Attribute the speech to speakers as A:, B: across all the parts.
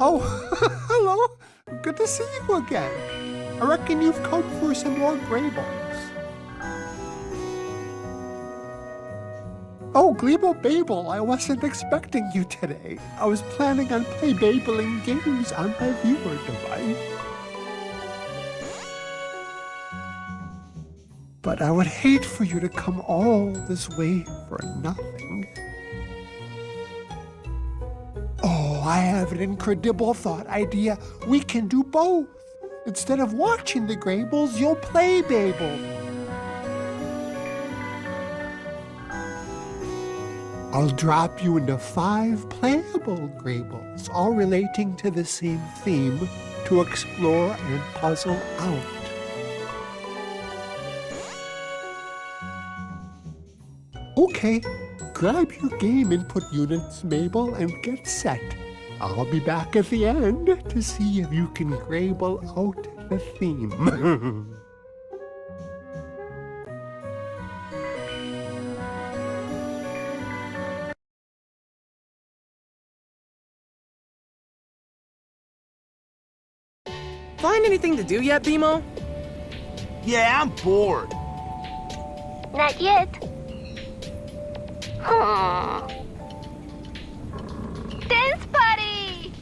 A: Oh, hello. Good to see you again. I reckon you've come for some more Greyballs. Oh, Gleeble Babel, I wasn't expecting you today. I was planning on babling games on my viewer device. But I would hate for you to come all this way for nothing. Oh, I have an incredible thought idea. We can do both. Instead of watching the Greyballs, you'll play Babel. I'll drop you into 5 playable Greyballs, all relating to the same theme, to explore and puzzle out. Okay, grab your game input units, Mabel, and get set. I'll be back at the end to see if you can Greyball out the theme.
B: Find anything to do yet, BMO?
C: Yeah, I'm bored.
D: Not yet. Dance party!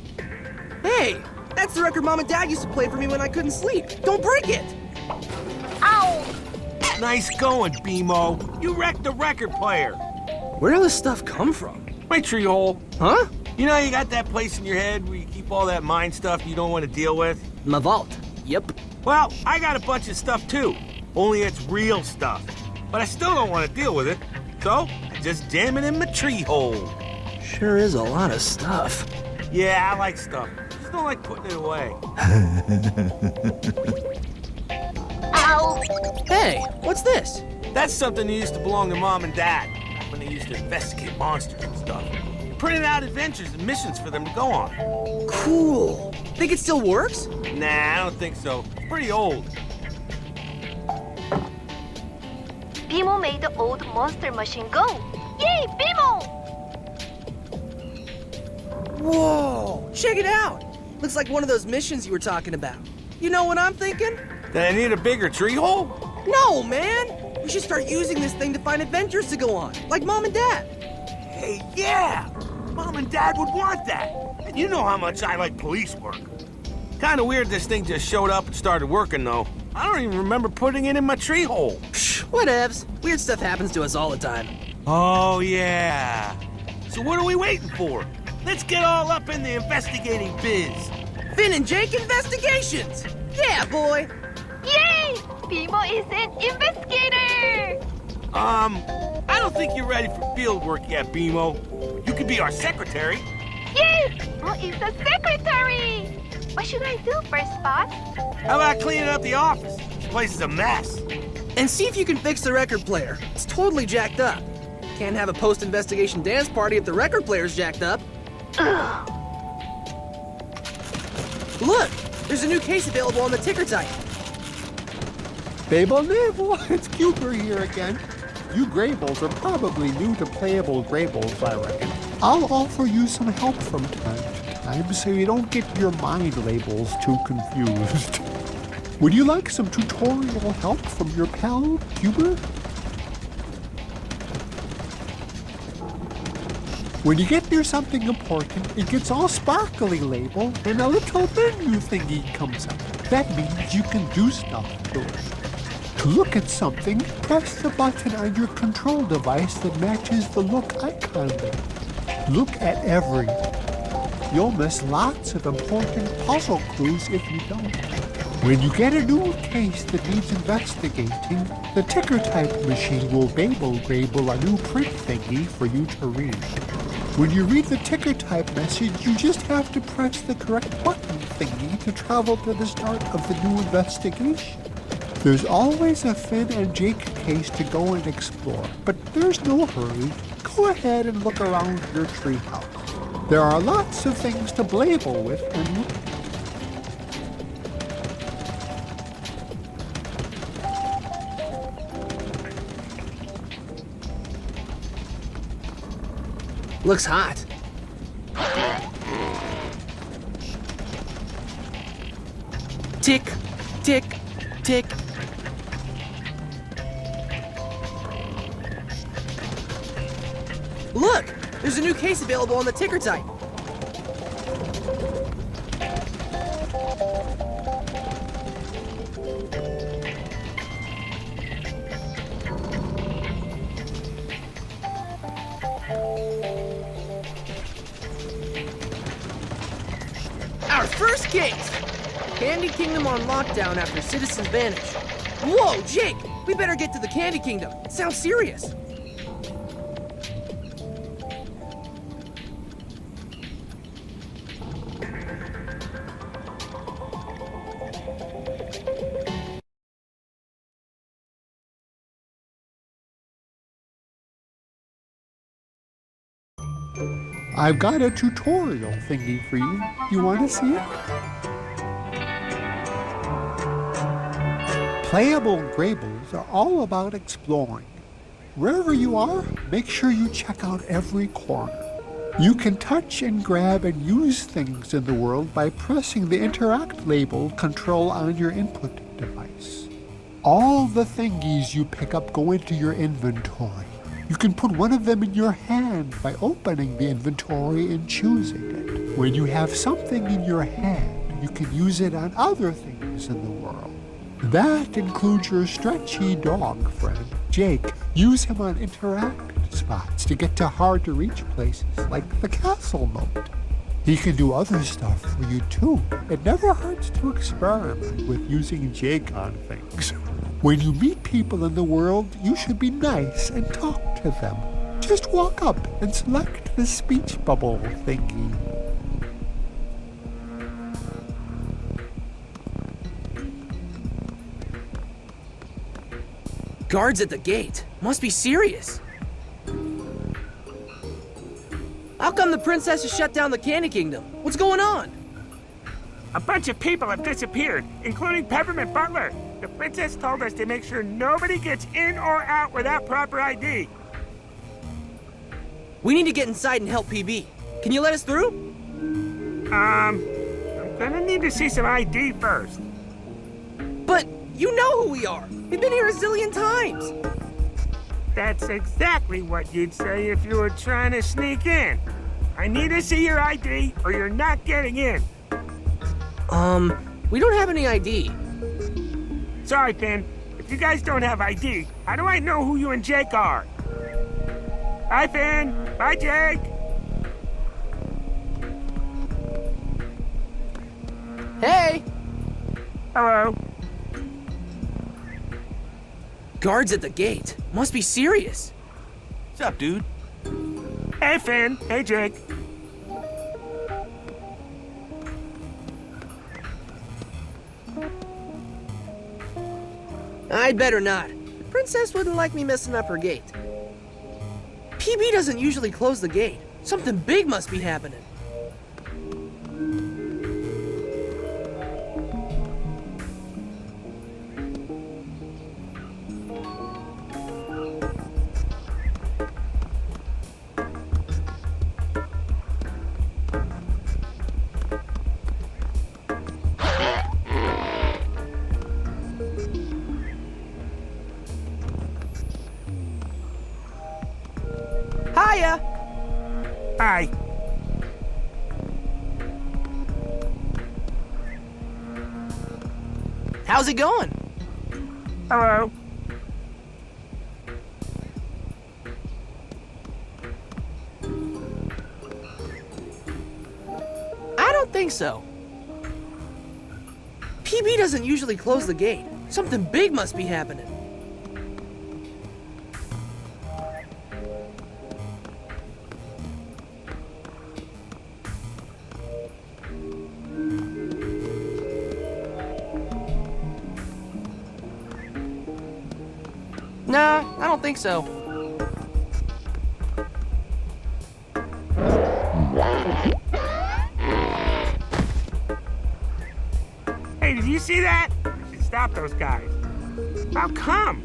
B: Hey, that's the record Mom and Dad used to play for me when I couldn't sleep. Don't break it!
D: Ow!
C: Nice going, BMO. You wrecked the record player.
B: Where did this stuff come from?
C: My tree hole.
B: Huh?
C: You know you got that place in your head where you keep all that mind stuff you don't want to deal with?
B: My vault. Yep.
C: Well, I got a bunch of stuff too. Only it's real stuff. But I still don't want to deal with it. So, I just jam it in my tree hole.
B: Sure is a lot of stuff.
C: Yeah, I like stuff. Just don't like putting it away.
D: Ow!
B: Hey, what's this?
C: That's something that used to belong to Mom and Dad when they used to investigate monsters and stuff. Printed out adventures and missions for them to go on.
B: Cool. Think it still works?
C: Nah, I don't think so. It's pretty old.
D: BMO made the old monster machine go. Yay, BMO!
B: Whoa, check it out. Looks like one of those missions you were talking about. You know what I'm thinking?
C: Did I need a bigger tree hole?
B: No, man. We should start using this thing to find adventures to go on, like Mom and Dad.
C: Hey, yeah! Mom and Dad would want that. And you know how much I like police work. Kinda weird this thing just showed up and started working, though. I don't even remember putting it in my tree hole.
B: Psh, whatevs. Weird stuff happens to us all the time.
C: Oh, yeah. So what are we waiting for? Let's get all up in the investigating biz.
B: Finn and Jake Investigations! Yeah, boy!
D: Yay! BMO is an investigator!
C: I don't think you're ready for field work yet, BMO. You could be our secretary.
D: Yay! BMO is the secretary! What should I do first, boss?
C: How about cleaning up the office? This place is a mess.
B: And see if you can fix the record player. It's totally jacked up. Can't have a post-investigation dance party if the record player's jacked up.
D: Ugh.
B: Look! There's a new case available on the ticker type.
A: Babel Nibble, it's Cuber here again. You Greyballs are probably new to playable Greyballs, I reckon. I'll offer you some help from time to time so you don't get your mind labels too confused. Would you like some tutorial help from your pal, Cuber? When you get near something important, it gets all sparkly labeled and a little menu thingy comes up. That means you can do stuff to it. To look at something, press the button on your control device that matches the look icon there. Look at everything. You'll miss lots of important puzzle clues if you don't. When you get a new case that needs investigating, the ticker type machine will Grable a new print thingy for you to read. When you read the ticker type message, you just have to press the correct button thingy to travel to the start of the new investigation. There's always a Finn and Jake case to go and explore, but there's no hurry. Go ahead and look around your treehouse. There are lots of things to blabel with and look at.
B: Looks hot. Tick, tick. Look! There's a new case available on the ticker type. Our first case! Candy Kingdom on lockdown after citizens vanish. Whoa, Jake! We better get to the Candy Kingdom. It sounds serious.
A: I've got a tutorial thingy for you. You want to see it? Playable Graybles are all about exploring. Wherever you are, make sure you check out every corner. You can touch and grab and use things in the world by pressing the Interact label control on your input device. All the thingies you pick up go into your inventory. You can put one of them in your hand by opening the inventory and choosing it. When you have something in your hand, you can use it on other things in the world. That includes your stretchy dog friend, Jake. Use him on interact spots to get to hard-to-reach places like the castle moat. He can do other stuff for you too. It never hurts to experiment with using Jake on things. When you meet people in the world, you should be nice and talk to them. Just walk up and select the speech bubble thingy.
B: Guards at the gate. Must be serious. How come the princess has shut down the Candy Kingdom? What's going on?
E: A bunch of people have disappeared, including Peppermint Butler. The princess told us to make sure nobody gets in or out without proper ID.
B: We need to get inside and help PB. Can you let us through?
E: I'm gonna need to see some ID first.
B: But you know who we are. We've been here a zillion times.
E: That's exactly what you'd say if you were trying to sneak in. I need to see your ID or you're not getting in.
B: We don't have any ID.
E: Sorry, Finn. If you guys don't have ID, how do I know who you and Jake are? Bye, Finn. Bye, Jake.
B: Hey!
E: Hello.
B: Guards at the gate. Must be serious.
C: What's up, dude?
E: Hey, Finn. Hey, Jake.
B: I'd better not. The princess wouldn't like me messing up her gate. PB doesn't usually close the gate. Something big must be happening. Hiya!
E: Hi.
B: How's it going?
E: Hello.
B: I don't think so. PB doesn't usually close the gate. Something big must be happening. Nah, I don't think so.
E: Hey, did you see that? We should stop those guys. How come?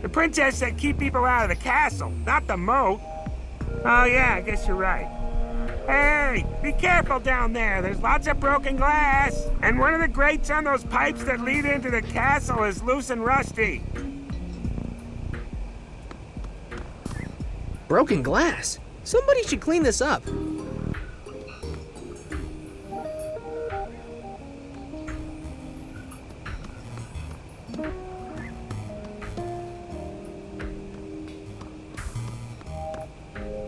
E: The princess said keep people out of the castle, not the moat. Oh yeah, I guess you're right. Hey, be careful down there. There's lots of broken glass. And one of the grates on those pipes that lead into the castle is loose and rusty.
B: Broken glass? Somebody should clean this up.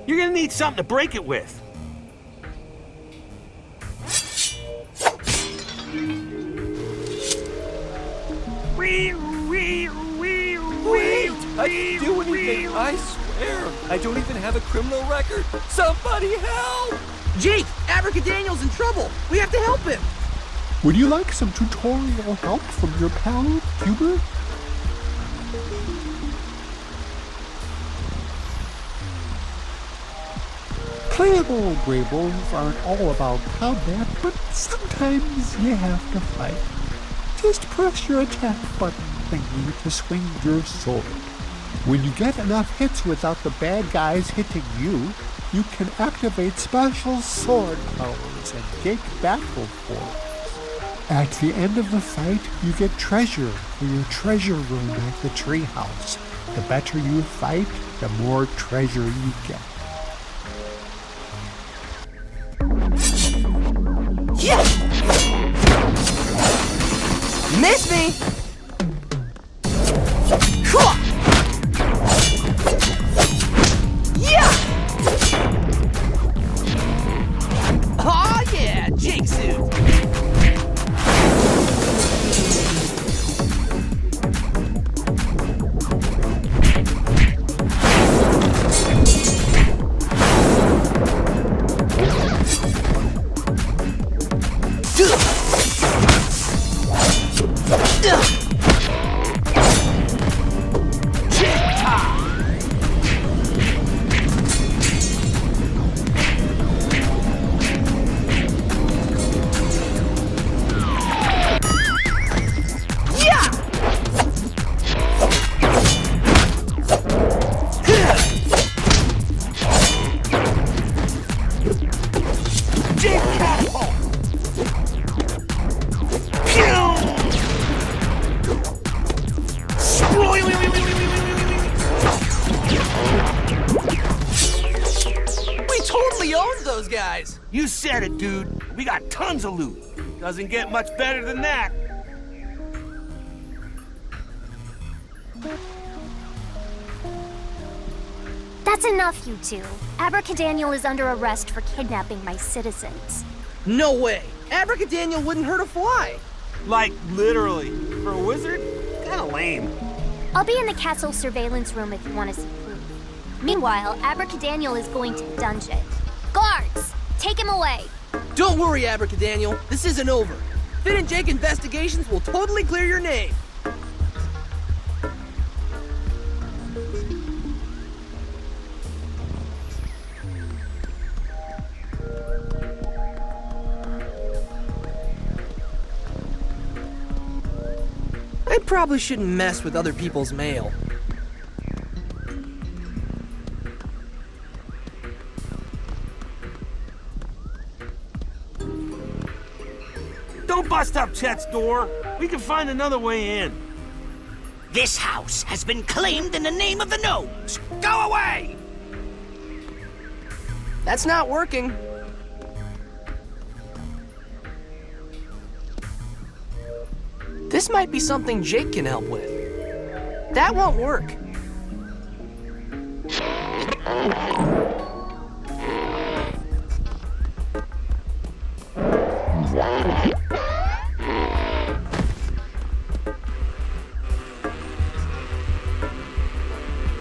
C: You're gonna need something to break it with.
E: Wee.
F: Wait! I didn't do anything, I swear! I don't even have a criminal record! Somebody help!
B: Jake, Abracadaniel's in trouble. We have to help him.
A: Would you like some tutorial help from your pal, Hubert? Playable Greybones aren't all about combat, but sometimes you have to fight. Just press your attack button thingy to swing your sword. When you get enough hits without the bad guys hitting you, you can activate special sword powers and take battle forms. At the end of the fight, you get treasure for your treasure room at the treehouse. The better you fight, the more treasure you get.
B: Yeah! Miss me! Hua! Yeah! Aw yeah, Jake suit! Guys.
C: You said it, dude. We got tons of loot. Doesn't get much better than that.
G: That's enough, you two. Abracadaniel is under arrest for kidnapping my citizens.
B: No way! Abracadaniel wouldn't hurt a fly!
C: Like, literally. For a wizard? Kinda lame.
G: I'll be in the castle surveillance room if you want to see proof. Meanwhile, Abracadaniel is going to the dungeon. Guards! Take him away!
B: Don't worry, Abracadaniel. This isn't over. Finn and Jake investigations will totally clear your name. I probably shouldn't mess with other people's mail.
C: Don't bust up Chet's door. We can find another way in.
H: This house has been claimed in the name of the Gnomes. Go away!
B: That's not working. This might be something Jake can help with. That won't work.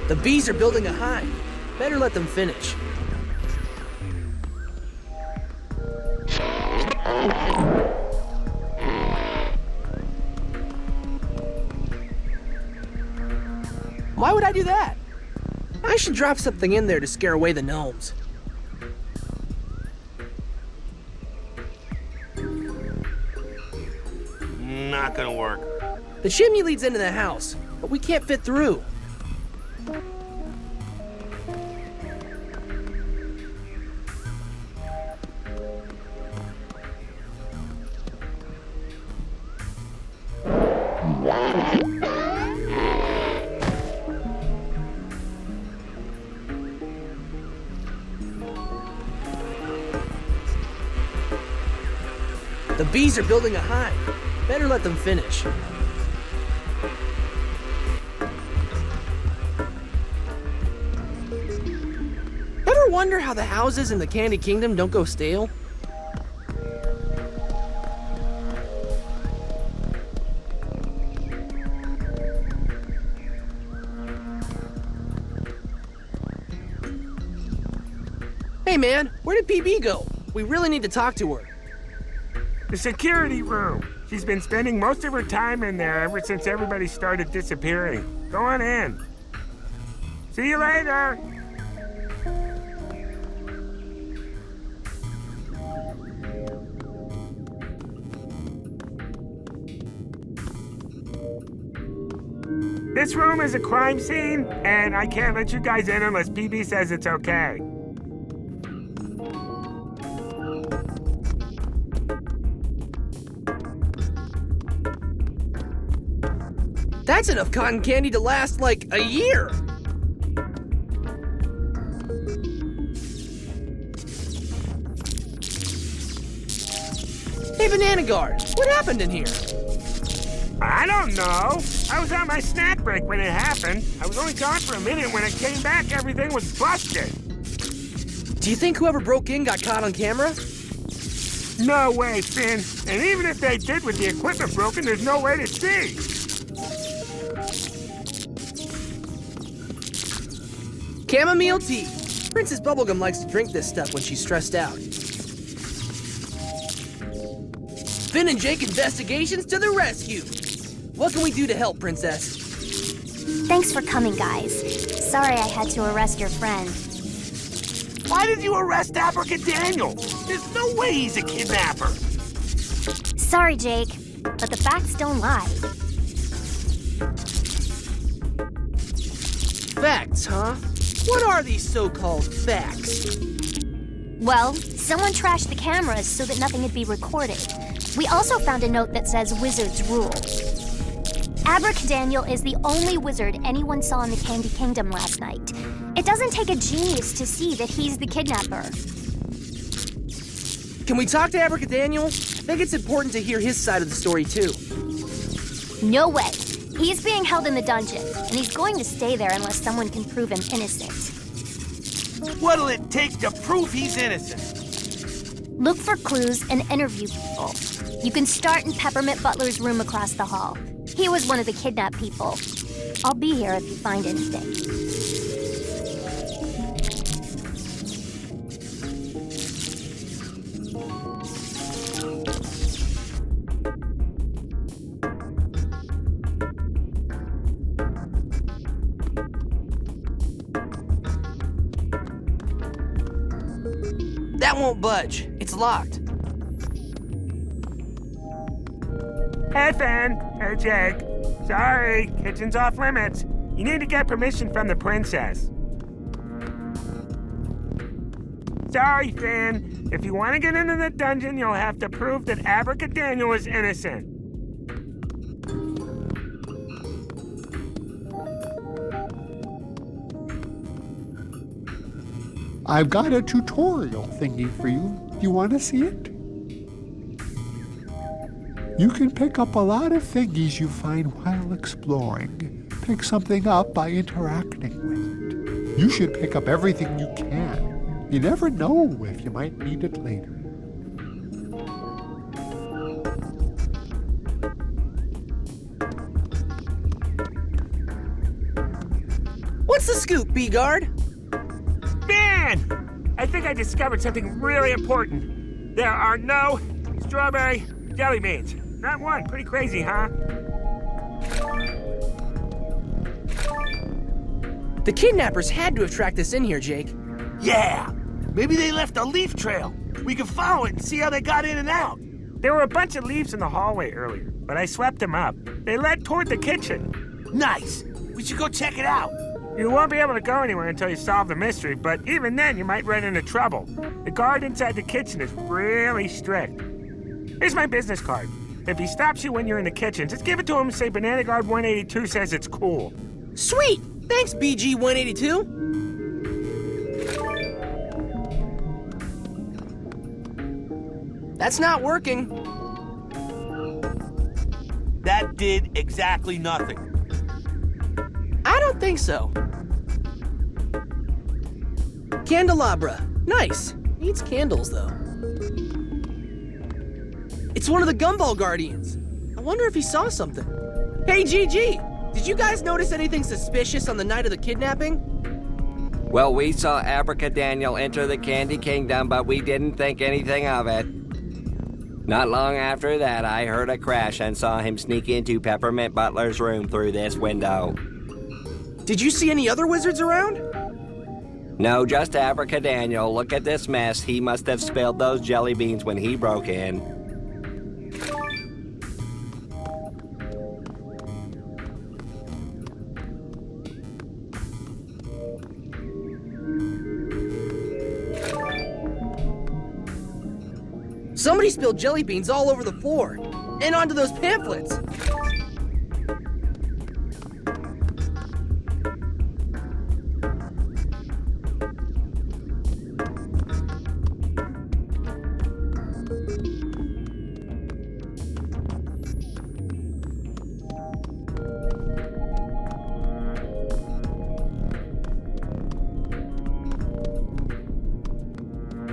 B: The bees are building a hive. Better let them finish. Why would I do that? I should drop something in there to scare away the gnomes.
C: Not gonna work.
B: The chimney leads into the house, but we can't fit through. The bees are building a hive. Better let them finish. Ever wonder how the houses in the Candy Kingdom don't go stale? Hey man, where did PB go? We really need to talk to her.
E: The security room. She's been spending most of her time in there ever since everybody started disappearing. Go on in. See you later. This room is a crime scene, and I can't let you guys in unless PB says it's okay.
B: That's enough cotton candy to last, like, a year! Hey, Banana Guard, what happened in here?
E: I don't know. I was on my snack break when it happened. I was only gone for a minute. When I came back, everything was busted.
B: Do you think whoever broke in got caught on camera?
E: No way, Finn. And even if they did with the equipment broken, there's no way to see.
B: Chamomile tea. Princess Bubblegum likes to drink this stuff when she's stressed out. Finn and Jake investigations to the rescue. What can we do to help, Princess?
G: Thanks for coming, guys. Sorry I had to arrest your friend.
C: Why did you arrest Abracadaniel? There's no way he's a kidnapper.
G: Sorry, Jake, but the facts don't lie.
B: Facts, huh? What are these so-called facts?
G: Well, someone trashed the cameras so that nothing would be recorded. We also found a note that says Wizards rule. Abracadaniel is the only wizard anyone saw in the Candy Kingdom last night. It doesn't take a genius to see that he's the kidnapper.
B: Can we talk to Abracadaniel? I think it's important to hear his side of the story, too.
G: No way. He's being held in the dungeon, and he's going to stay there unless someone can prove him innocent.
C: What'll it take to prove he's innocent?
G: Look for clues and interview people. You can start in Peppermint Butler's room across the hall. He was one of the kidnapped people. I'll be here if you find anything.
B: That won't budge. It's locked.
E: Hey, Finn. Hey, Jake. Sorry, kitchen's off limits. You need to get permission from the princess. Sorry, Finn. If you want to get into the dungeon, you'll have to prove that Abracadaniel is innocent.
A: I've got a tutorial thingy for you. Do you want to see it? You can pick up a lot of thingies you find while exploring. Pick something up by interacting with it. You should pick up everything you can. You never know if you might need it later.
B: What's the scoop, B-Guard?
E: Finn! I think I discovered something really important. There are no strawberry jelly beans. Not one. Pretty crazy, huh?
B: The kidnappers had to have tracked us in here, Jake.
C: Yeah, maybe they left a leaf trail. We can follow it and see how they got in and out.
E: There were a bunch of leaves in the hallway earlier, but I swept them up. They led toward the kitchen.
C: Nice. We should go check it out.
E: You won't be able to go anywhere until you solve the mystery, but even then you might run into trouble. The guard inside the kitchen is really strict. Here's my business card. If he stops you when you're in the kitchen, just give it to him and say Banana Guard 182 says it's cool.
B: Sweet! Thanks, BG 182. That's not working.
C: That did exactly nothing.
B: I don't think so. Candelabra. Nice. Needs candles, though. It's one of the Gumball Guardians. I wonder if he saw something. Hey, GG! Did you guys notice anything suspicious on the night of the kidnapping?
F: Well, we saw Abracadaniel enter the Candy Kingdom, but we didn't think anything of it. Not long after that, I heard a crash and saw him sneak into Peppermint Butler's room through this window.
B: Did you see any other wizards around?
F: No, just Abracadaniel. Look at this mess. He must have spilled those jelly beans when he broke in.
B: Somebody spilled jelly beans all over the floor, and onto those pamphlets.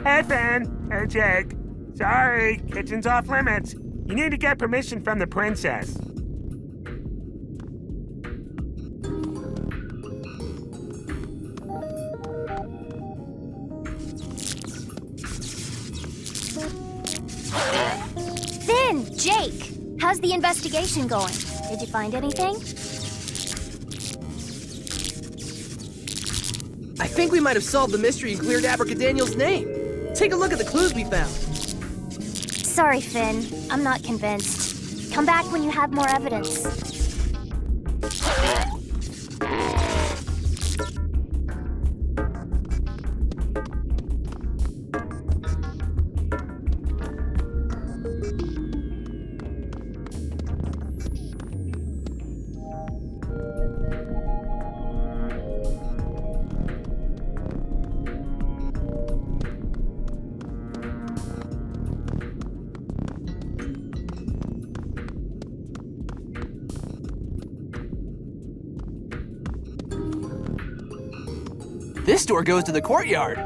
E: Hey, Finn. Hey, Jake. Sorry, kitchen's off limits. You need to get permission from the princess.
G: Finn, Jake, how's the investigation going? Did you find anything?
B: I think we might have solved the mystery and cleared Abracadaniel's name. Take a look at the clues we found.
G: Sorry, Finn. I'm not convinced. Come back when you have more evidence.
B: This door goes to the courtyard.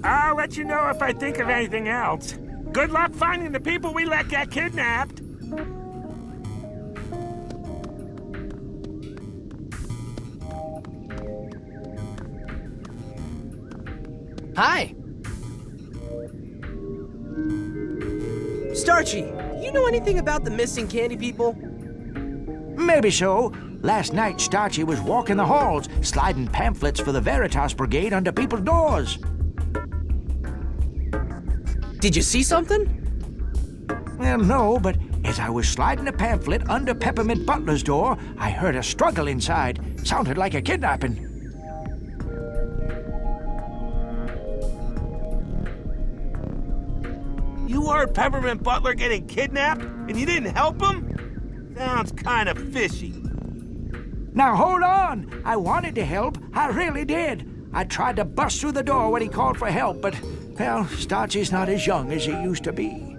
E: I'll let you know if I think of anything else. Good luck finding the people we let get kidnapped.
B: Hi. Starchy, do you know anything about the missing candy people?
I: Maybe so. Last night, Starchy was walking the halls, sliding pamphlets for the Veritas Brigade under people's doors.
B: Did you see something?
I: Well, no, but as I was sliding a pamphlet under Peppermint Butler's door, I heard a struggle inside. Sounded like a kidnapping.
B: You
C: You heard Peppermint Butler getting kidnapped, and you didn't help him? Sounds kind of fishy.
I: Now hold on. I wanted to help. I really did. I tried to bust through the door when he called for help, but, well, Starchy's not as young as he used to be.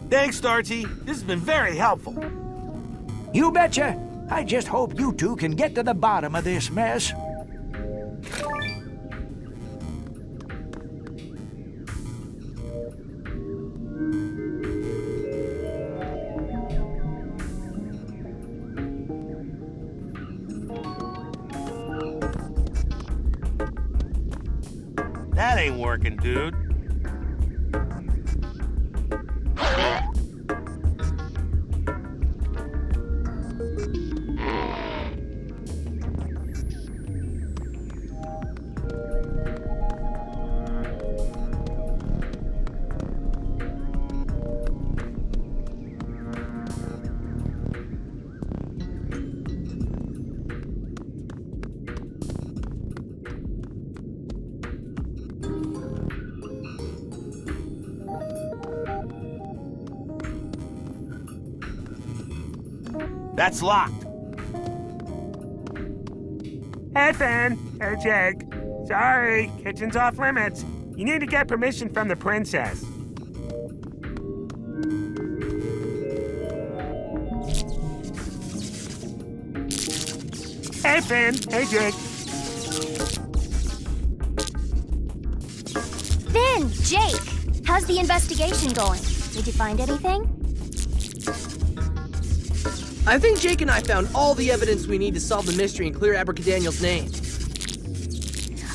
C: Thanks, Starchy. This has been very helpful.
I: You betcha. I just hope you two can get to the bottom of this mess.
C: That ain't working, dude. That's locked.
E: Hey, Finn. Hey, Jake. Sorry, kitchen's off limits. You need to get permission from the princess. Hey, Finn. Hey, Jake.
G: Finn, Jake, how's the investigation going? Did you find anything?
B: I think Jake and I found all the evidence we need to solve the mystery and clear Abracadaniel's name.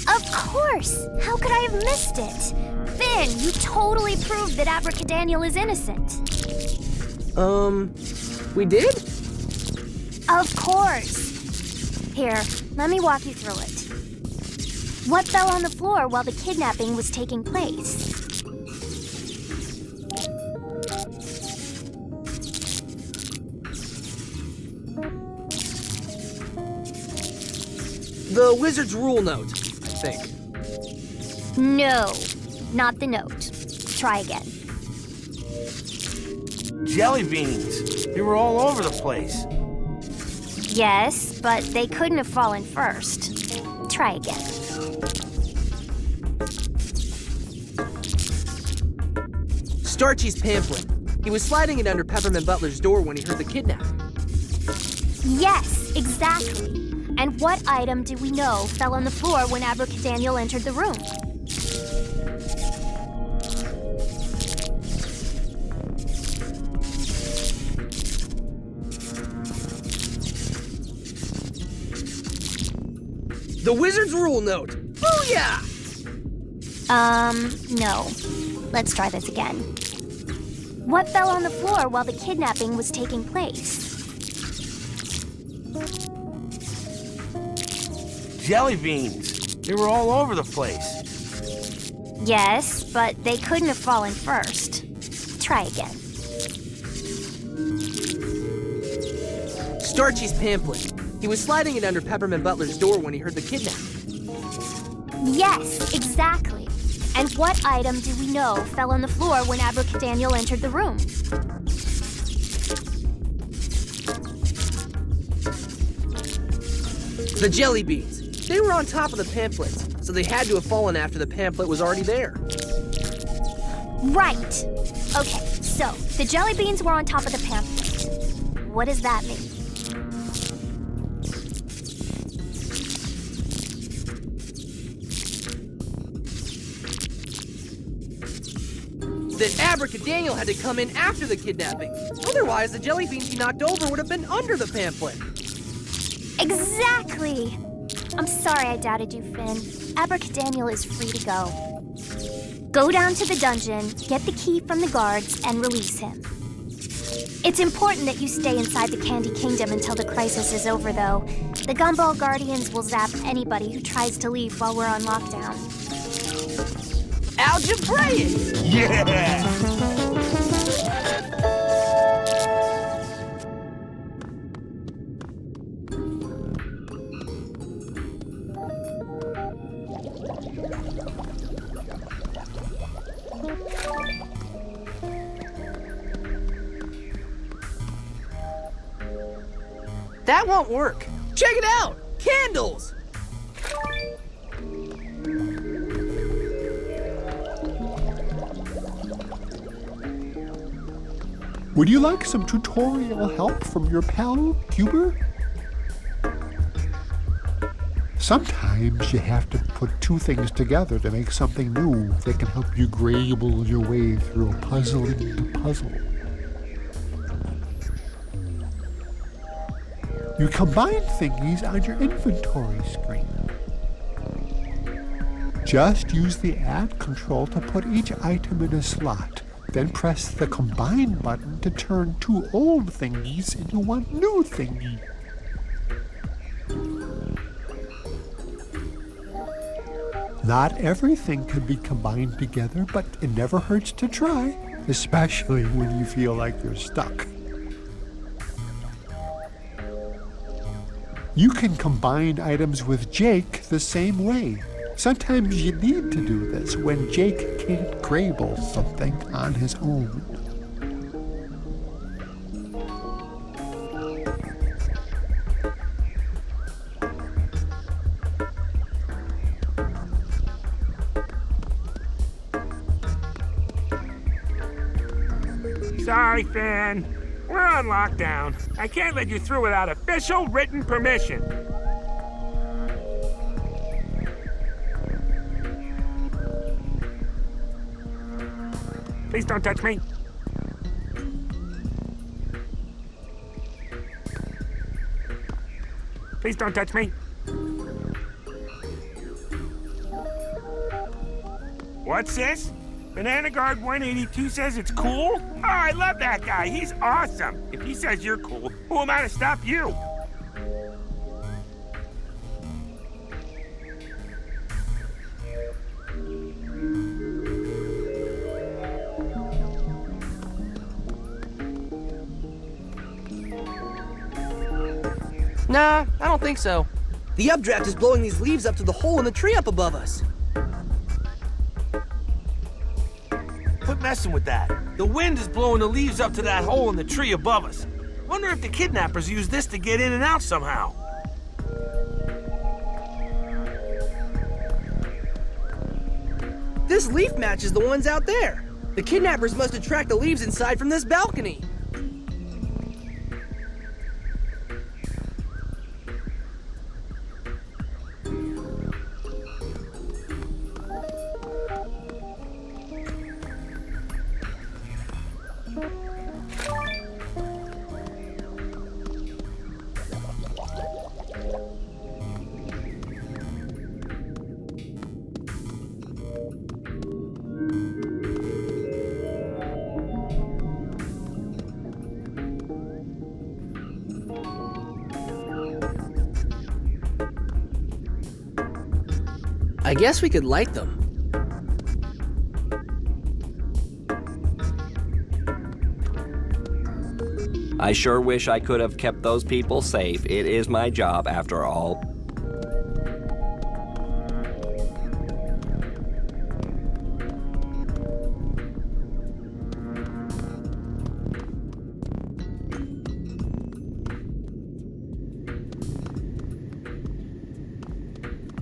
G: Of course! How could I have missed it? Finn, you totally proved that Abracadaniel is innocent.
B: We did?
G: Of course. Here, let me walk you through it. What fell on the floor while the kidnapping was taking place?
B: The wizard's rule note, I think.
G: No, not the note. Try again.
C: Jelly beans. They were all over the place.
G: Yes, but they couldn't have fallen first. Try again.
B: Starchy's pamphlet. He was sliding it under Peppermint Butler's door when he heard the kidnapping.
G: Yes, exactly. And what item do we know fell on the floor when Abracadaniel entered the room?
B: The wizard's rule note. Booyah!
G: No. Let's try this again. What fell on the floor while the kidnapping was taking place?
C: Jelly beans. They were all over the place.
G: Yes, but they couldn't have fallen first. Try again.
B: Starchy's pamphlet. He was sliding it under Peppermint Butler's door when he heard the kidnapping.
G: Yes, exactly. And what item do we know fell on the floor when Abracadaniel entered the room?
B: The jelly beans. They were on top of the pamphlets, so they had to have fallen after the pamphlet was already there.
G: Right. Okay, so the jelly beans were on top of the pamphlet. What does that mean?
B: That Abracadaniel had to come in after the kidnapping. Otherwise, the jelly beans he knocked over would have been under the pamphlet.
G: Exactly! I'm sorry I doubted you, Finn. Abracadaniel is free to go. Go down to the dungeon, get the key from the guards, and release him. It's important that you stay inside the Candy Kingdom until the crisis is over, though. The Gumball Guardians will zap anybody who tries to leave while we're on lockdown.
B: Algebraic!
C: Yeah!
B: That won't work. Check it out! Candles!
A: Would you like some tutorial help from your pal, Cuber? Sometimes you have to put two things together to make something new that can help you grable your way through a puzzling puzzle. You combine thingies on your inventory screen. Just use the Add control to put each item in a slot. Then press the Combine button to turn two old thingies into one new thingy. Not everything can be combined together, but it never hurts to try, especially when you feel like you're stuck. You can combine items with Jake the same way. Sometimes you need to do this when Jake can't grable something on his own.
E: Sorry, Finn. We're on lockdown. I can't let you through without official written permission. Please don't touch me. Please don't touch me. What's this? Banana Guard 182 says it's cool? Oh, I love that guy. He's awesome. If he says you're cool, who am I to stop you?
B: Nah, I don't think so. The updraft is blowing these leaves up to the hole in the tree up above us.
C: Quit messing with that. The wind is blowing the leaves up to that hole in the tree above us. Wonder if the kidnappers use this to get in and out somehow.
B: This leaf matches the ones out there. The kidnappers must have tracked the leaves inside from this balcony. I guess we could light them.
F: I sure wish I could have kept those people safe. It is my job, after all.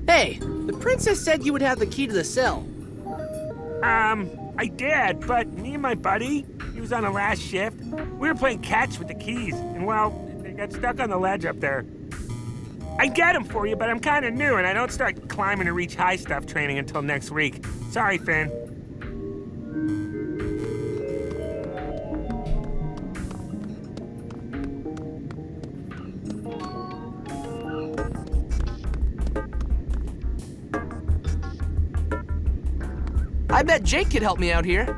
B: Hey, the princess said you would have the key to the cell.
E: I did, but me and my buddy, he was on the last shift. We were playing catch with the keys, and well, they got stuck on the ledge up there. I'd get them for you, but I'm kind of new, and I don't start climbing to reach high stuff training until next week. Sorry, Finn.
B: I bet Jake could help me out here.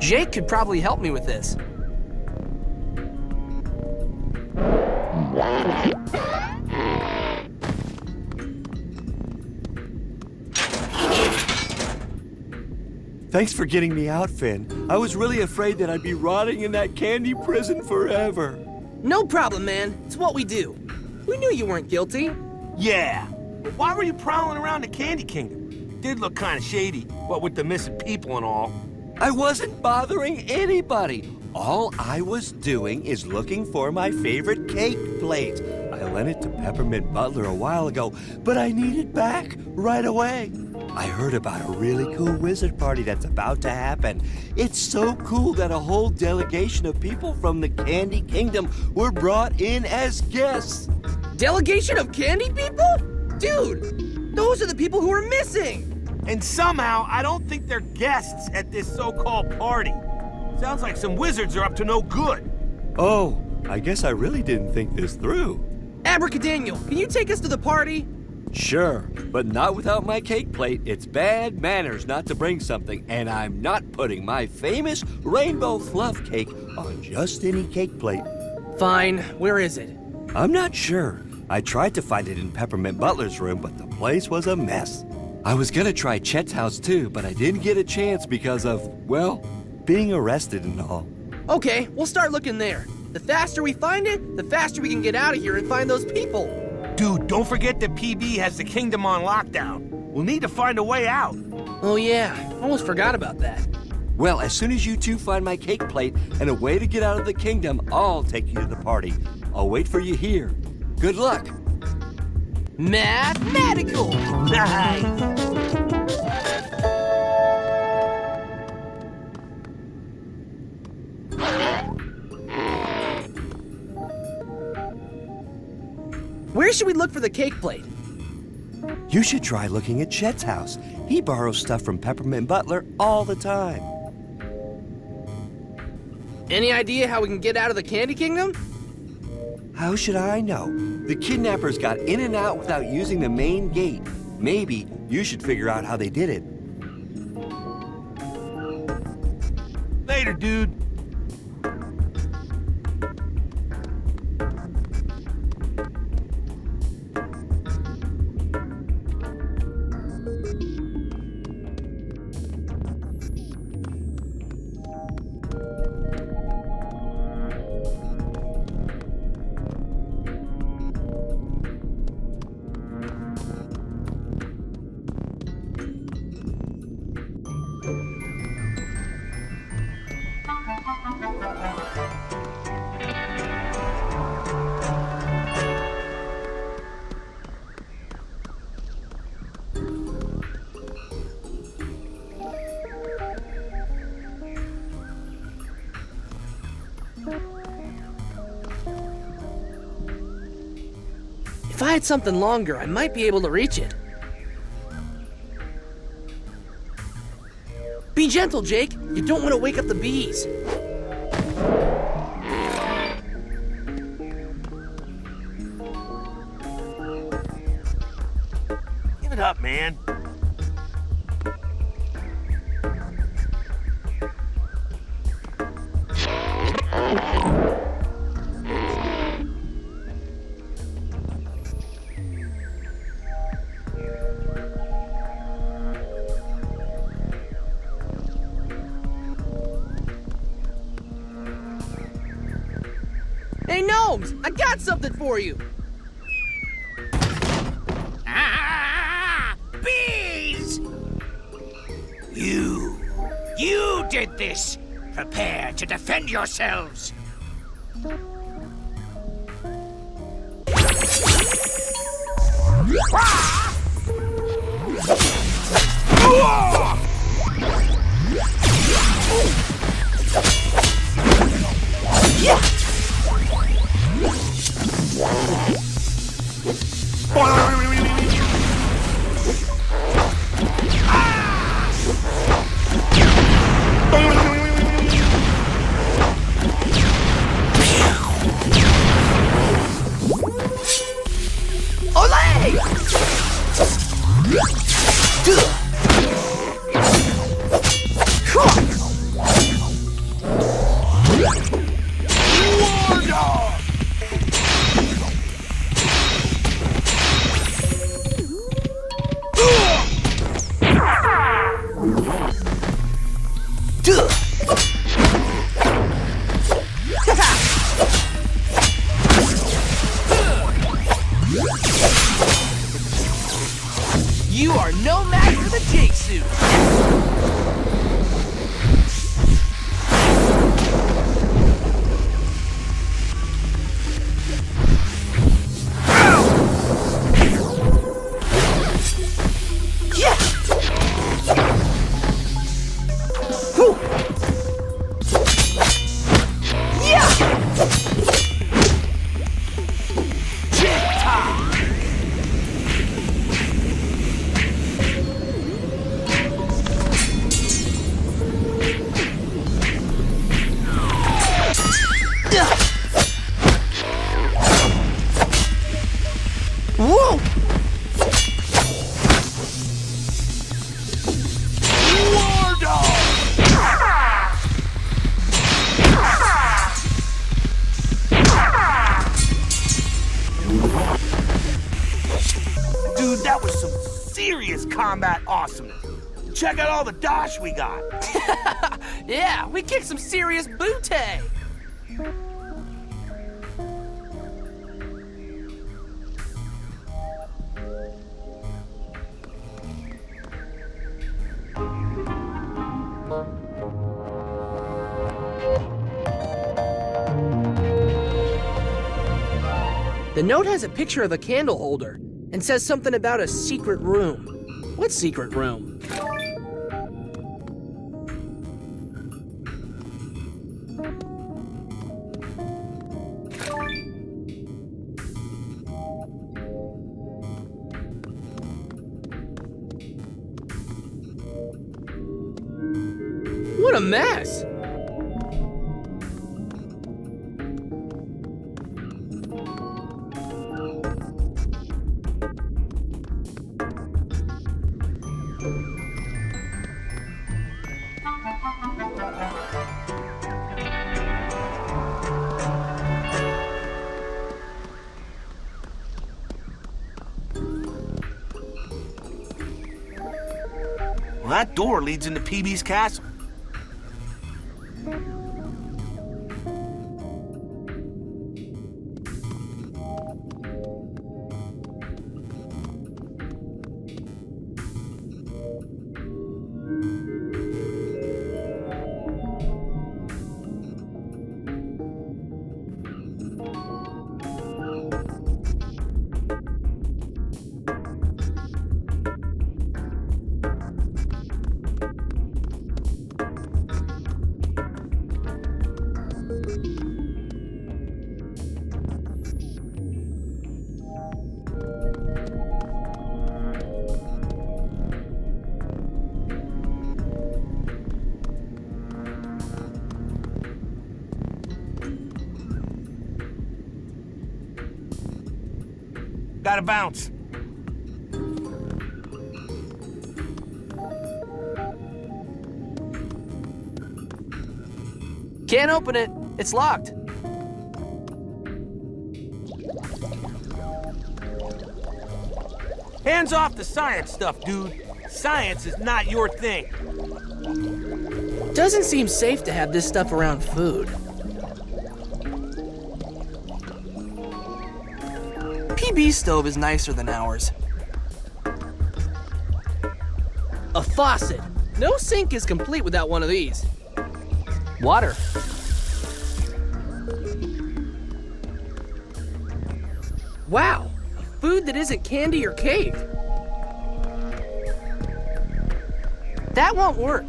B: Jake could probably help me with this.
J: Thanks for getting me out, Finn. I was really afraid that I'd be rotting in that candy prison forever.
B: No problem, man. It's what we do. We knew you weren't guilty.
C: Yeah, But why were you prowling around the Candy Kingdom? It did look kind of shady, what with the missing people and all.
J: I wasn't bothering anybody. All I was doing is looking for my favorite cake plate. I lent it to Peppermint Butler a while ago, but I need it back right away. I heard about a really cool wizard party that's about to happen. It's so cool that a whole delegation of people from the Candy Kingdom were brought in as guests.
B: Delegation of candy people? Dude, those are the people who are missing!
C: And somehow, I don't think they're guests at this so-called party. Sounds like some wizards are up to no good.
J: Oh, I guess I really didn't think this through.
B: Abracadaniel, can you take us to the party?
J: Sure, but not without my cake plate. It's bad manners not to bring something, and I'm not putting my famous rainbow fluff cake on just any cake plate.
B: Fine, where is it?
J: I'm not sure. I tried to find it in Peppermint Butler's room, but the place was a mess. I was gonna try Chet's house too, but I didn't get a chance because of, well, being arrested and all.
B: Okay, we'll start looking there. The faster we find it, the faster we can get out of here and find those people.
C: Dude, don't forget that PB has the kingdom on lockdown. We'll need to find a way out.
B: Oh yeah, almost forgot about that.
J: Well, as soon as you two find my cake plate and a way to get out of the kingdom, I'll take you to the party. I'll wait for you here. Good luck.
B: Mathematical!
C: Nice!
B: Where should we look for the cake plate?
J: You should try looking at Chet's house. He borrows stuff from Peppermint Butler all the time.
B: Any idea how we can get out of the Candy Kingdom?
J: How should I know? The kidnappers got in and out without using the main gate. Maybe you should figure out how they did it.
C: Later, dude.
B: If I had something longer, I might be able to reach it. Be gentle, Jake. You don't want to wake up the bees.
C: Give it up, man.
B: Hey, Gnomes! I got something for you!
H: Ah! Bees! You did this! Prepare to defend yourselves!
B: You are no match for the Jake suit.
C: Dude, that was some serious combat awesomeness. Check out all the dosh we got.
B: Yeah, we kicked some serious booty. The note has a picture of a candle holder and says something about a secret room. What secret room? What a mess!
C: Well, that door leads into PB's castle. Gotta bounce.
B: Can't open it. It's locked.
C: Hands off the science stuff, dude. Science is not your thing.
B: Doesn't seem safe to have this stuff around food. PB's stove is nicer than ours. A faucet. No sink is complete without one of these. Water. Wow, food that isn't candy or cake. That won't work.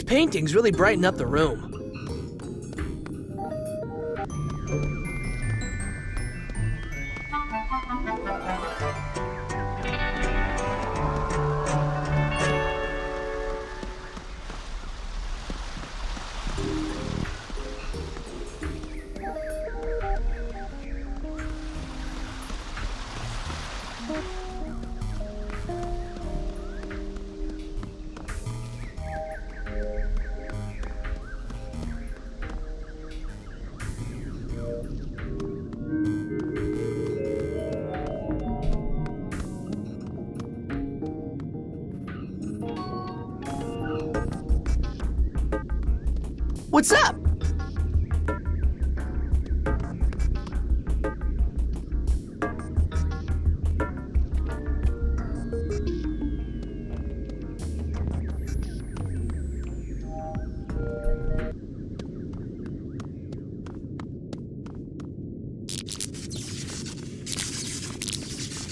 B: paintings really brighten up the room. What's up?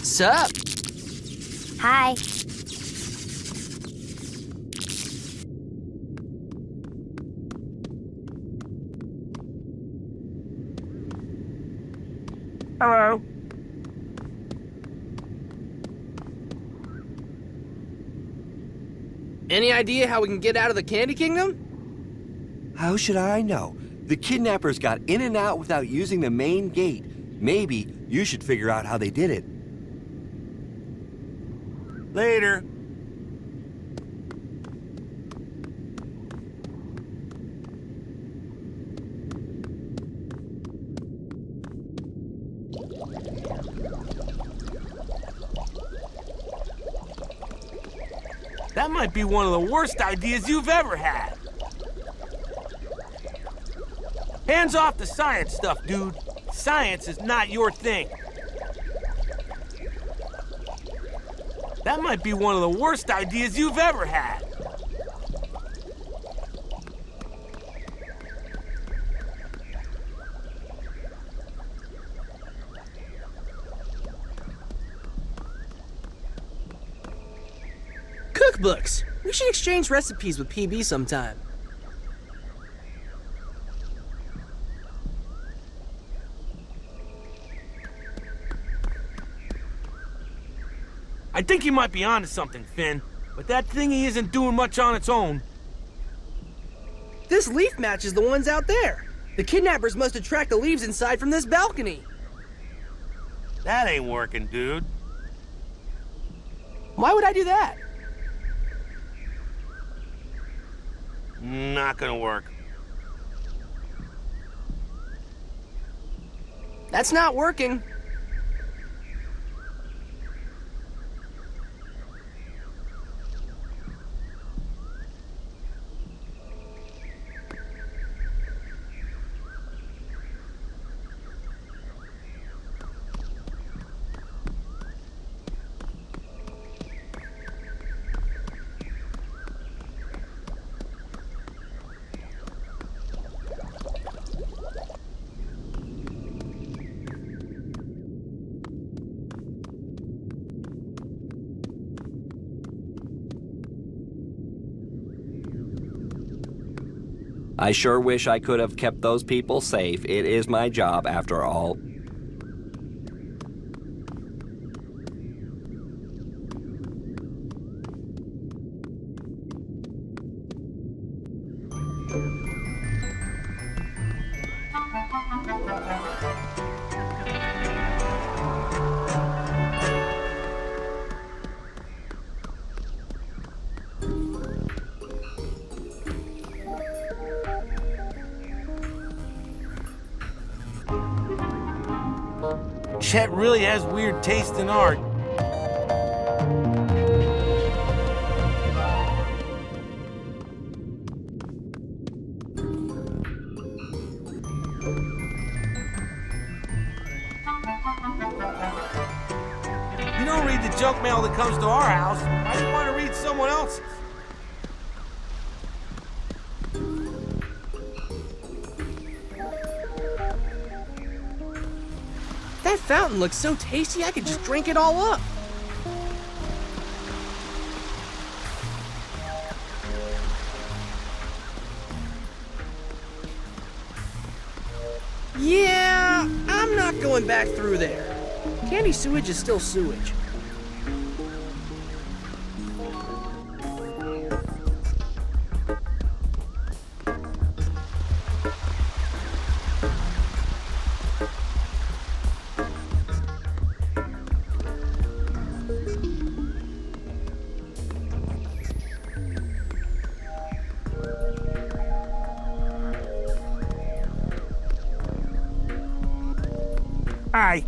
B: Sup?
G: Hi.
E: Hello.
B: Any idea how we can get out of the Candy Kingdom?
J: How should I know? The kidnappers got in and out without using the main gate. Maybe you should figure out how they did it.
C: Later. That might be one of the worst ideas you've ever had. Hands off the science stuff, dude. Science is not your thing. That might be one of the worst ideas you've ever had.
B: Cookbooks. We should exchange recipes with PB sometime.
C: I think you might be onto something, Finn, but that thingy isn't doing much on its own.
B: This leaf matches the ones out there. The kidnappers must have tracked the leaves inside from this balcony.
C: That ain't working, dude.
B: Why would I do that?
C: Not gonna work.
B: That's not working.
F: I sure wish I could have kept those people safe. It is my job, after all.
C: Chet really has weird taste in art. You don't read the junk mail that comes to our house. Why do you want to read someone else's?
B: That fountain looks so tasty I could just drink it all up. Yeah, I'm not going back through there. Candy sewage is still sewage.
E: Hi.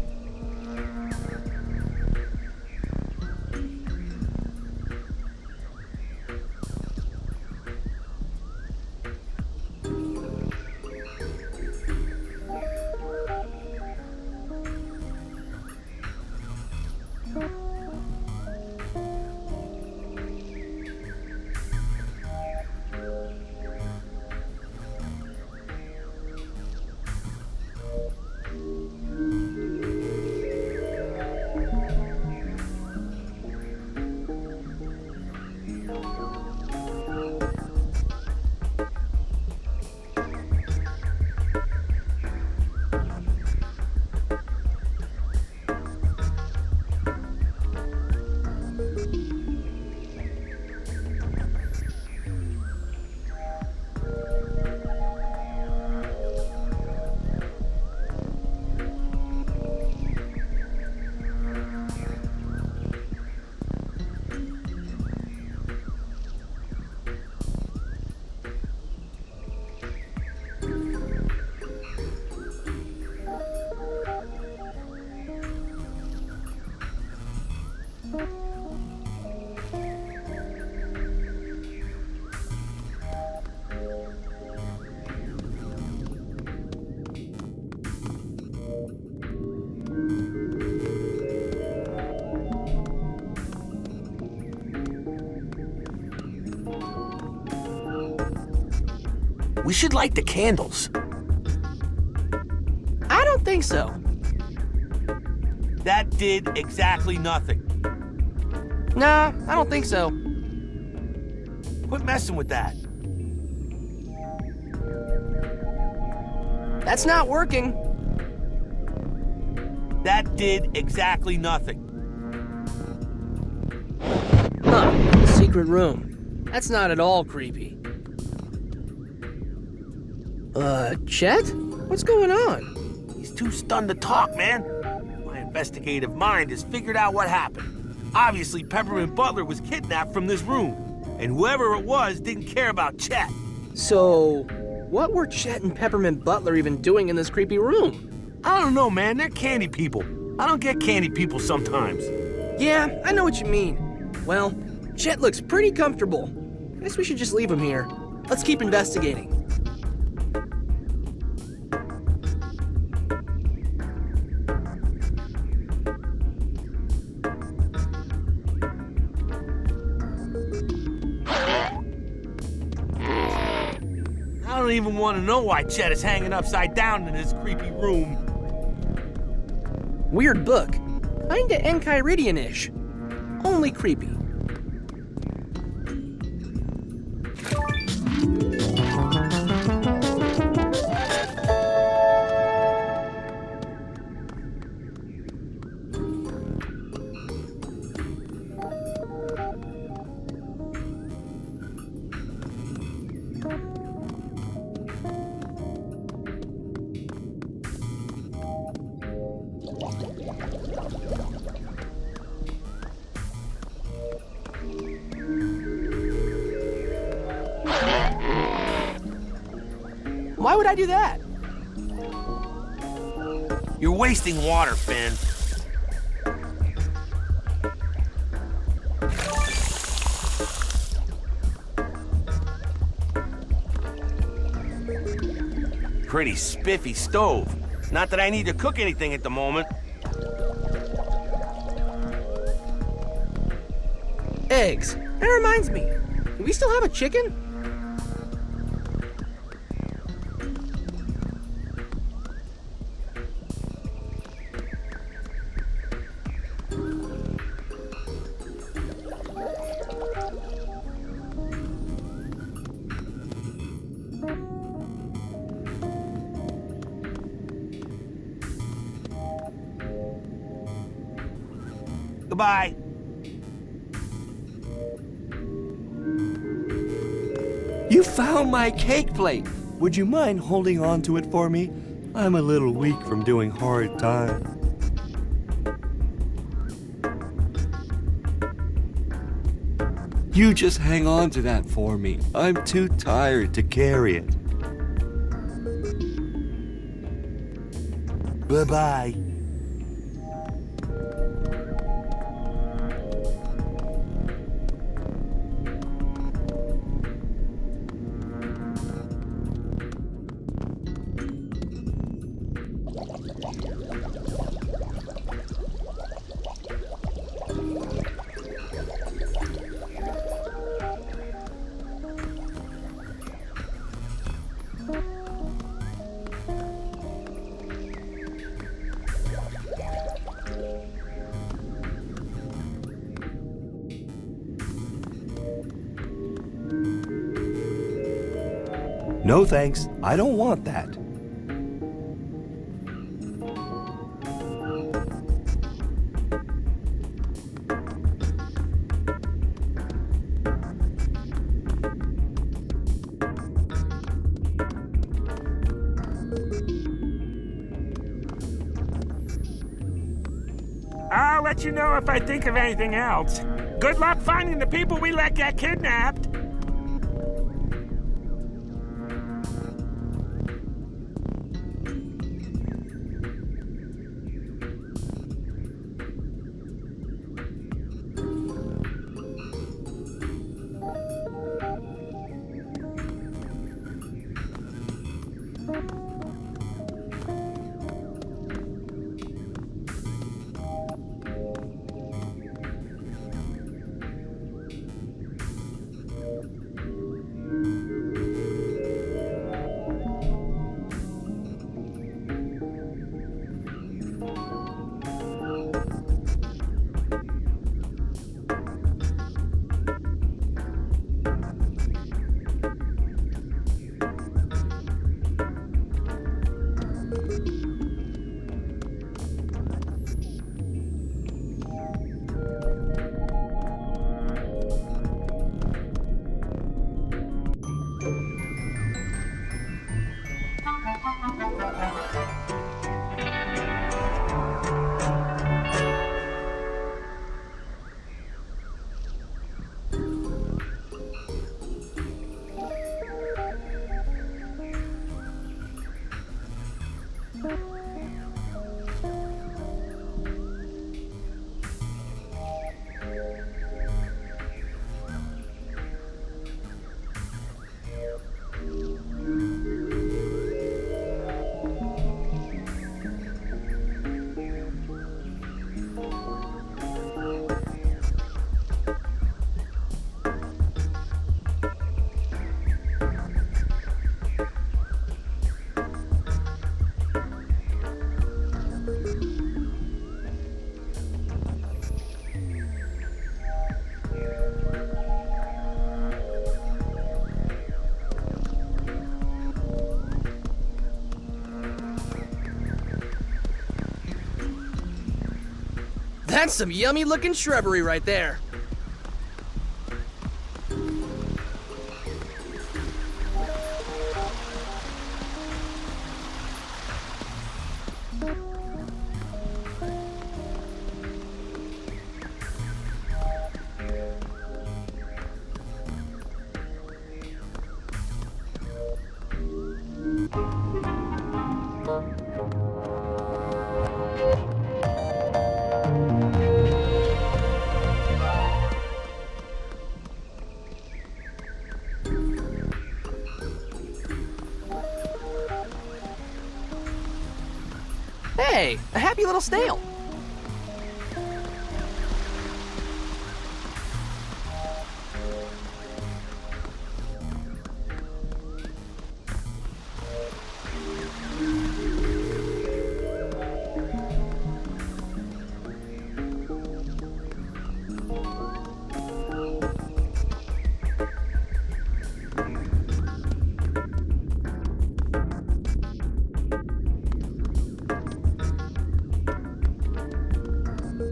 C: We should light the candles.
B: I don't think so.
C: That did exactly nothing.
B: Nah, I don't think so.
C: Quit messing with that.
B: That's not working.
C: That did exactly nothing.
B: Huh, secret room. That's not at all creepy. Chet? What's going on?
C: He's too stunned to talk, man. My investigative mind has figured out what happened. Obviously, Peppermint Butler was kidnapped from this room, and whoever it was didn't care about Chet.
B: So, what were Chet and Peppermint Butler even doing in this creepy room?
C: I don't know, man. They're candy people. I don't get candy people sometimes.
B: Yeah, I know what you mean. Well, Chet looks pretty comfortable. Guess we should just leave him here. Let's keep investigating.
C: I don't even want to know why Chet is hanging upside down in his creepy room.
B: Weird book. Kinda Enchiridion-ish. Only creepy. Why would I do that?
C: You're wasting water, Finn. Pretty spiffy stove. Not that I need to cook anything at the moment.
B: Eggs. That reminds me. Do we still have a chicken?
C: Goodbye.
J: You found my cake plate. Would you mind holding on to it for me? I'm a little weak from doing hard time. You just hang on to that for me. I'm too tired to carry it.
C: Bye-bye.
J: No thanks, I don't want that.
E: I'll let you know if I think of anything else. Good luck finding the people we let get kidnapped.
B: That's some yummy looking shrubbery right there. Hey, a happy little snail.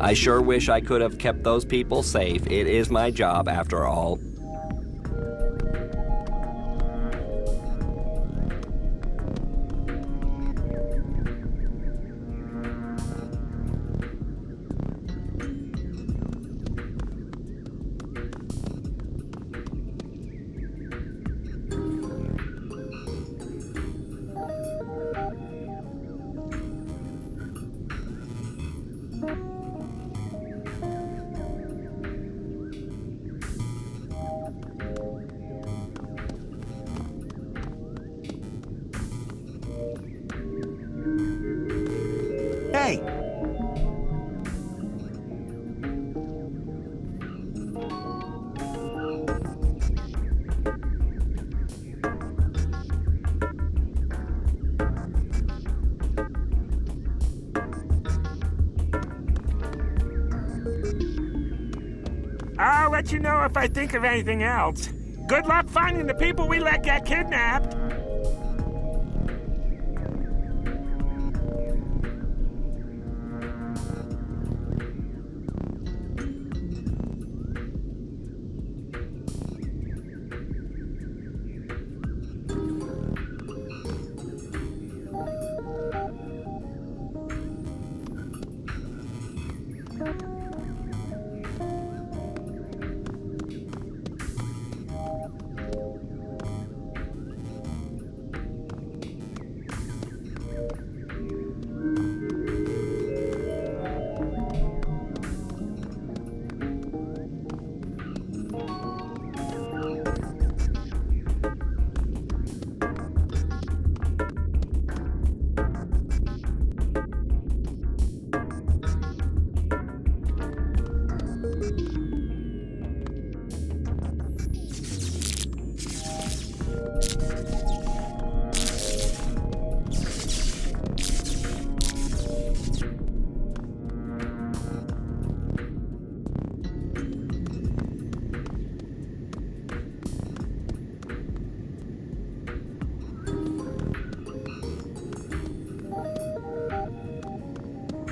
F: I sure wish I could have kept those people safe. It is my job, after all.
C: Hey!
E: I'll let you know if I think of anything else. Good luck finding the people we let get kidnapped.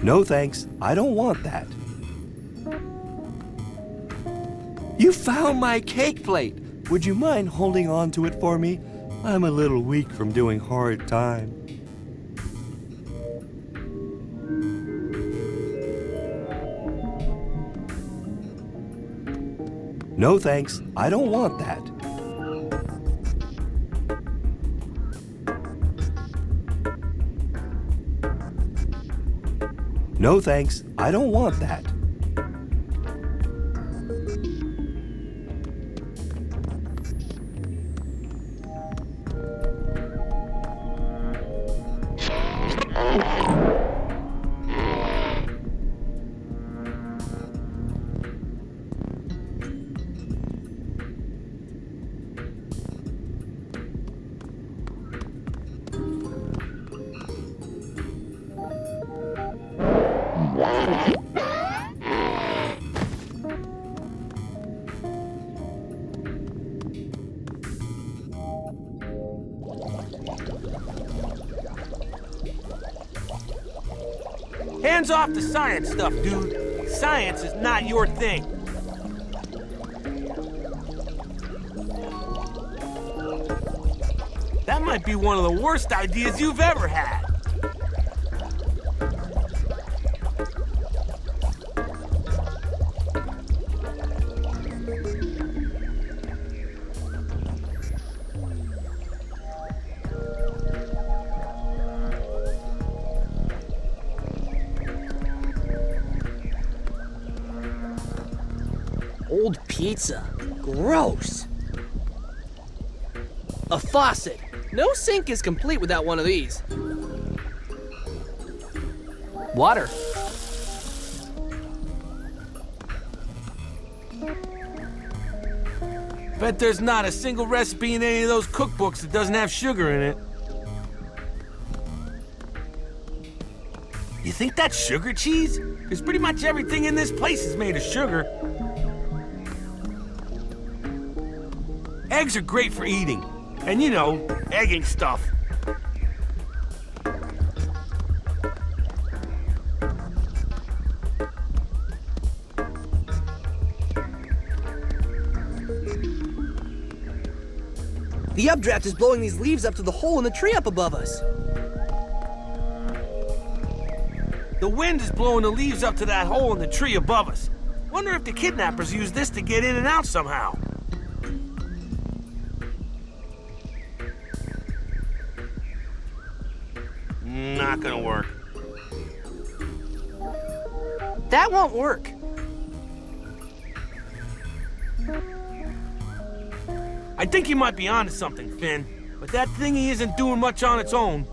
J: No thanks, I don't want that. You found my cake plate! Would you mind holding on to it for me? I'm a little weak from doing hard time. No thanks, I don't want that. No thanks, I don't want that.
C: Hands off the science stuff, dude. Science is not your thing. That might be one of the worst ideas you've ever had.
B: Old pizza. Gross. A faucet. No sink is complete without one of these. Water.
C: Bet there's not a single recipe in any of those cookbooks that doesn't have sugar in it. You think that's sugar cheese? Because pretty much everything in this place is made of sugar. Eggs are great for eating. And you know, egging stuff.
B: The updraft is blowing these leaves up to the hole in the tree up above us.
C: The wind is blowing the leaves up to that hole in the tree above us. Wonder if the kidnappers use this to get in and out somehow. Not gonna work.
B: That won't work.
C: I think you might be onto something, Finn. But that thingy isn't doing much on its own.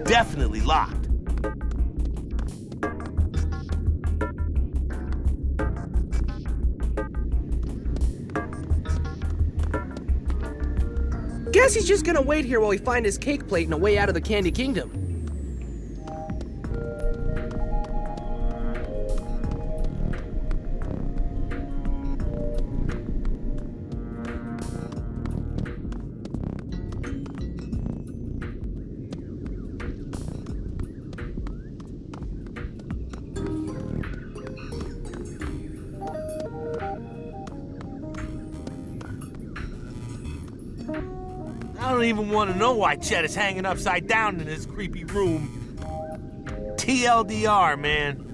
C: Definitely locked.
B: Guess he's just gonna wait here while we find his cake plate and a way out of the Candy Kingdom.
C: I don't even want to know why Chet is hanging upside down in his creepy room. TLDR, man.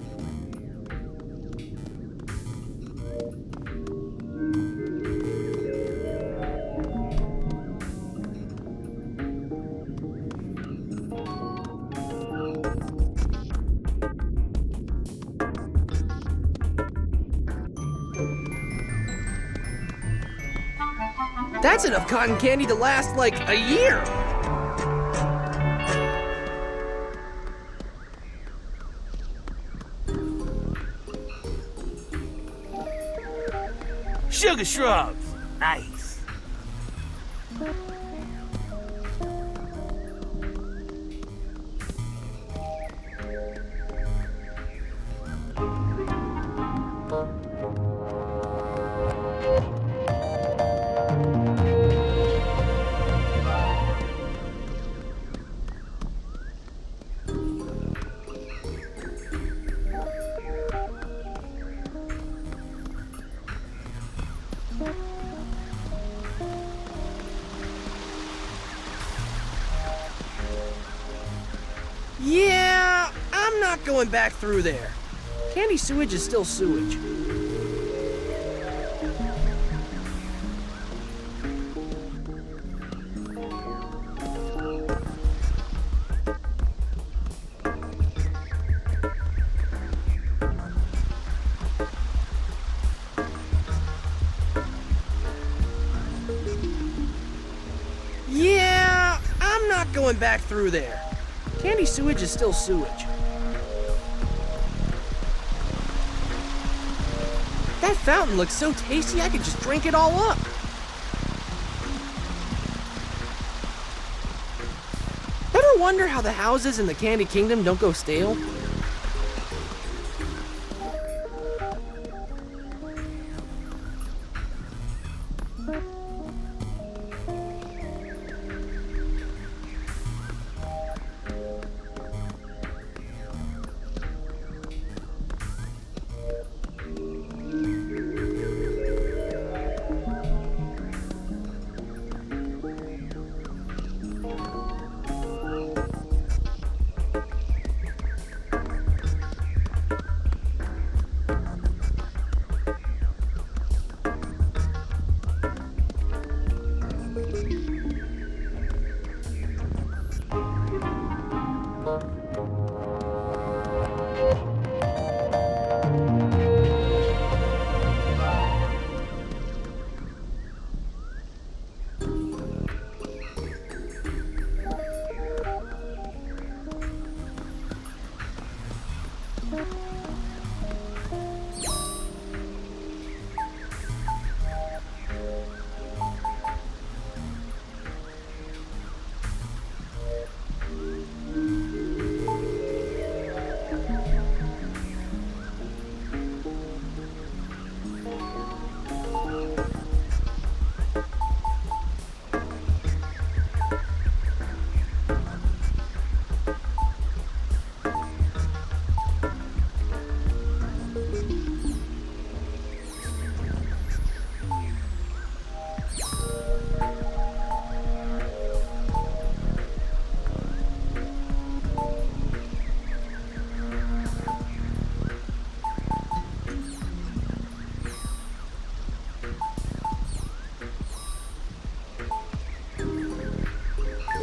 B: That's enough cotton candy to last like a year.
C: Sugar shrubs. Nice.
B: Yeah, I'm not going back through there. Candy sewage is still sewage. Yeah, I'm not going back through there. Candy sewage is still sewage. That fountain looks so tasty I could just drink it all up. Ever wonder how the houses in the Candy Kingdom don't go stale?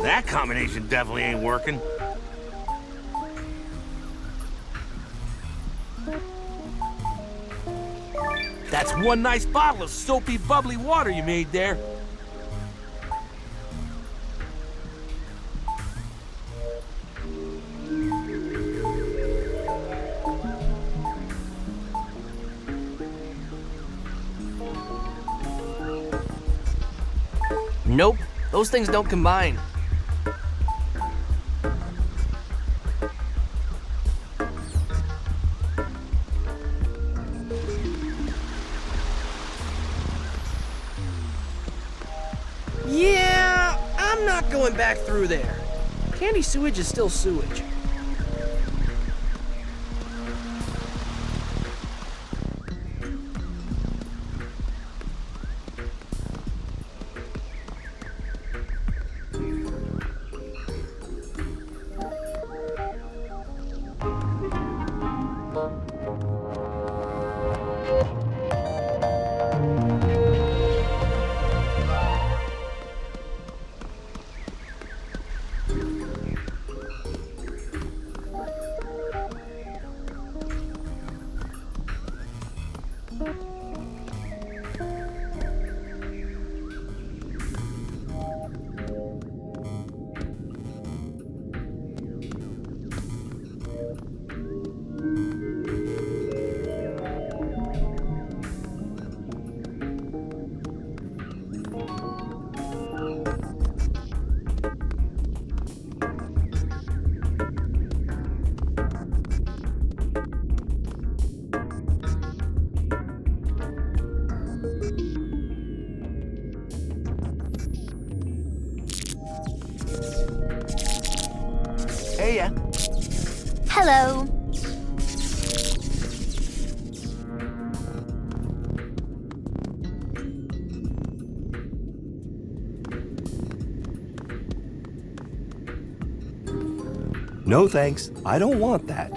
C: That combination definitely ain't working. That's one nice bottle of soapy, bubbly water you made there.
B: Nope, those things don't combine. Yeah, I'm not going back through there. Candy sewage is still sewage.
C: Hey, ya.
G: Hello.
J: No thanks, I don't want that.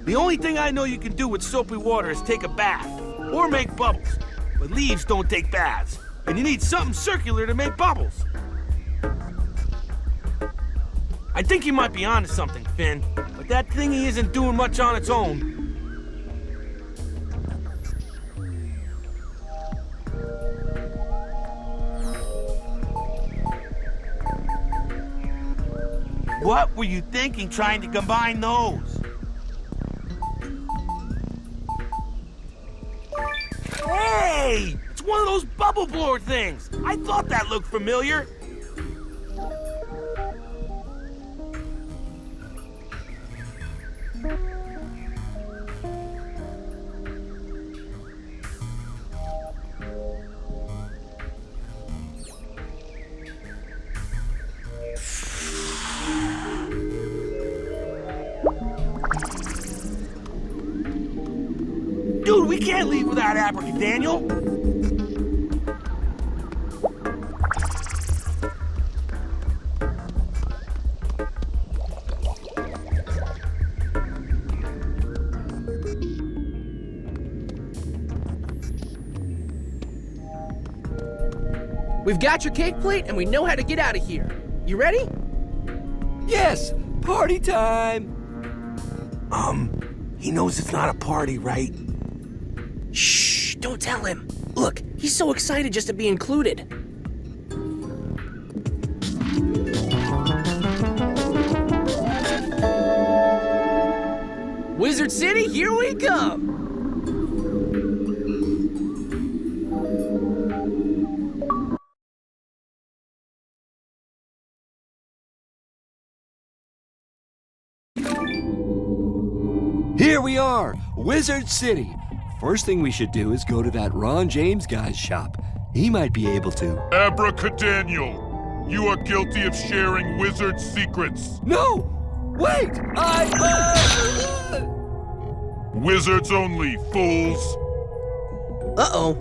C: The only thing I know you can do with soapy water is take a bath, or make bubbles. But leaves don't take baths, and you need something circular to make bubbles. I think you might be onto something, Finn, but that thingy isn't doing much on its own. What were you thinking trying to combine those? Hey! It's one of those bubble blower things! I thought that looked familiar! Dude, we can't leave without Abracadaniel!
B: We've got your cake plate and we know how to get out of here. You ready?
J: Yes, party time!
C: He knows it's not a party, right?
B: Shh, don't tell him. Look, he's so excited just to be included. Wizard City, here we come!
J: Here we are, Wizard City. First thing we should do is go to that Ron James guy's shop. He might be able to.
K: Abracadaniel, you are guilty of sharing wizard secrets.
J: No! Wait!
K: Wizards only, fools.
B: Uh-oh.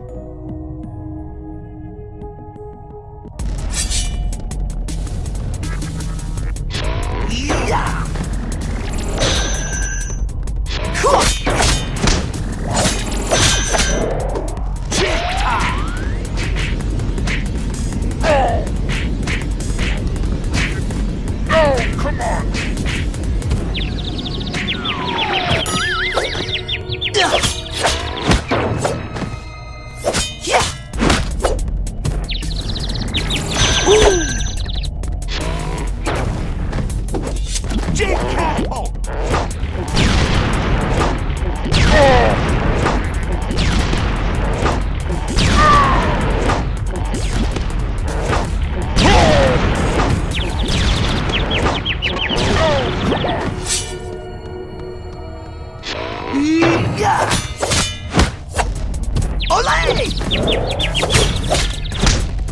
H: Yeah! Olay!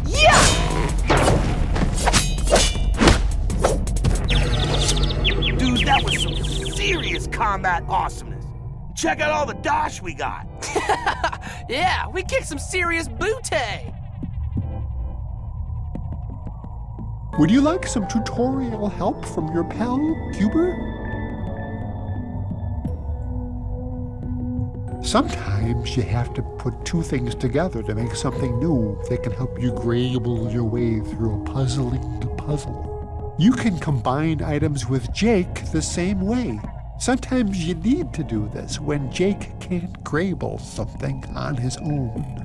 H: Yeah!
C: Dude, that was some serious combat awesomeness. Check out all the dosh we got.
B: Yeah, we kicked some serious booty.
A: Would you like some tutorial help from your pal, Huber? Sometimes you have to put two things together to make something new that can help you grable your way through a puzzling puzzle. You can combine items with Jake the same way. Sometimes you need to do this when Jake can't grable something on his own.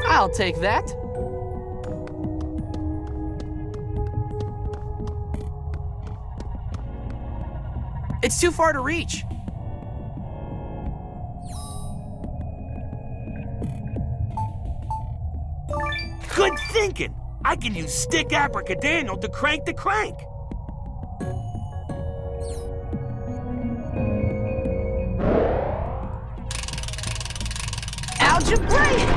B: I'll take that. It's too far to reach.
C: Good thinking. I can use Stick Abracadaniel to crank the crank.
B: Algebraic!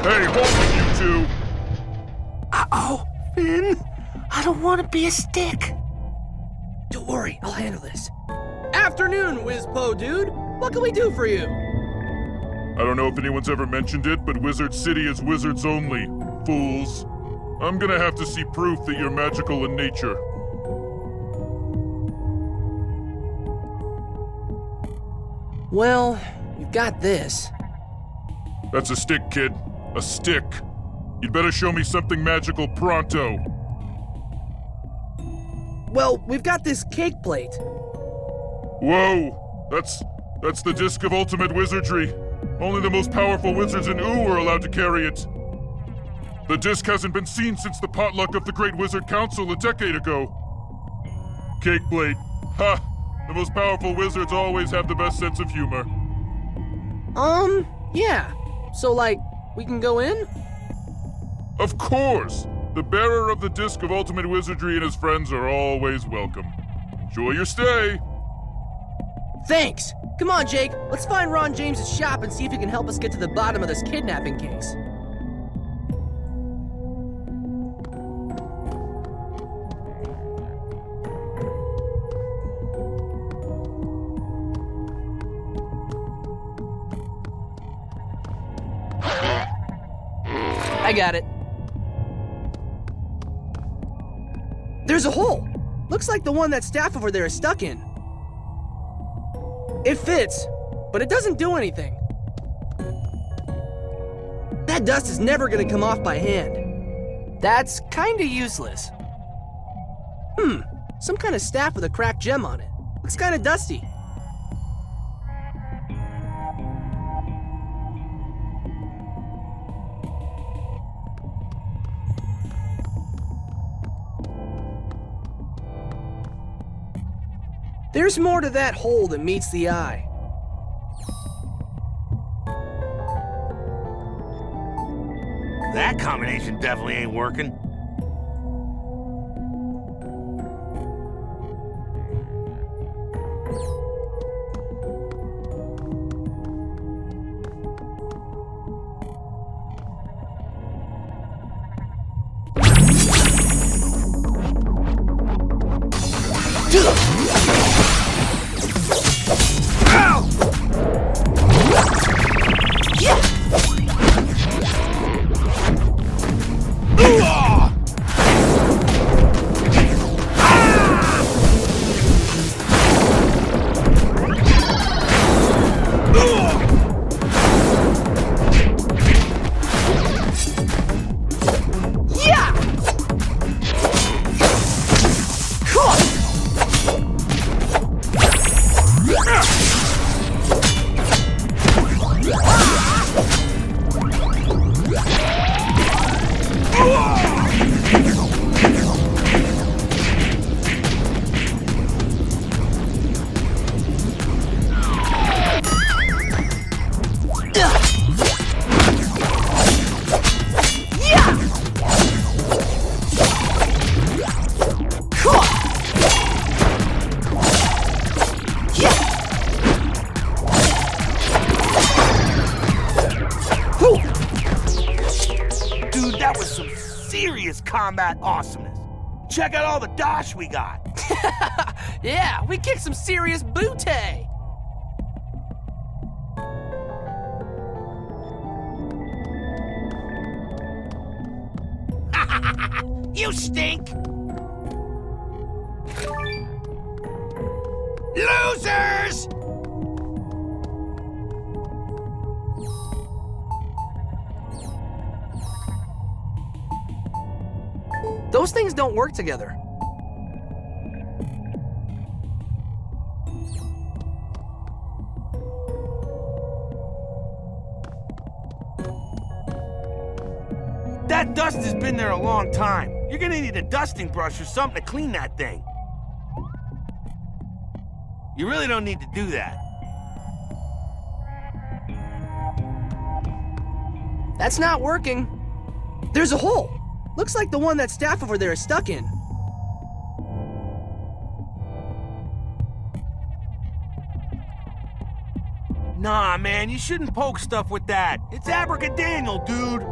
K: Hey, hold it, you two!
C: Uh-oh, Finn. I don't want to be a stick.
B: Don't worry, I'll handle this. Afternoon, Wizpo dude. What can we do for you?
K: I don't know if anyone's ever mentioned it, but Wizard City is wizards only, fools. I'm gonna have to see proof that you're magical in nature.
B: Well, we've got this.
K: That's a stick, kid. A stick. You'd better show me something magical pronto.
B: Well, we've got this cake plate.
K: Whoa! That's the disc of ultimate wizardry. Only the most powerful wizards in Oo are allowed to carry it. The disc hasn't been seen since the potluck of the Great Wizard Council a decade ago. Cake plate. Ha! The most powerful wizards always have the best sense of humor.
B: Yeah. So, like, we can go in?
K: Of course! The bearer of the disc of ultimate wizardry and his friends are always welcome. Enjoy your stay!
B: Thanks! Come on, Jake. Let's find Ron James's shop and see if he can help us get to the bottom of this kidnapping case. I got it. There's a hole. Looks like the one that staff over there is stuck in. It fits, but it doesn't do anything. That dust is never gonna come off by hand. That's kinda useless. Some kind of staff with a cracked gem on it. Looks kinda dusty. There's more to that hole than meets the eye.
C: That combination definitely ain't working. Ow! Dude, that was some serious combat awesomeness. Check out all the dosh we got.
B: Yeah, we kicked some serious booty.
H: You stink! Losers!
B: Those things don't work together.
C: That dust has been there a long time. You're gonna need a dusting brush or something to clean that thing. You really don't need to do that.
B: That's not working. There's a hole. Looks like the one that staff over there is stuck in.
C: Nah, man, you shouldn't poke stuff with that. It's Abracadaniel, dude.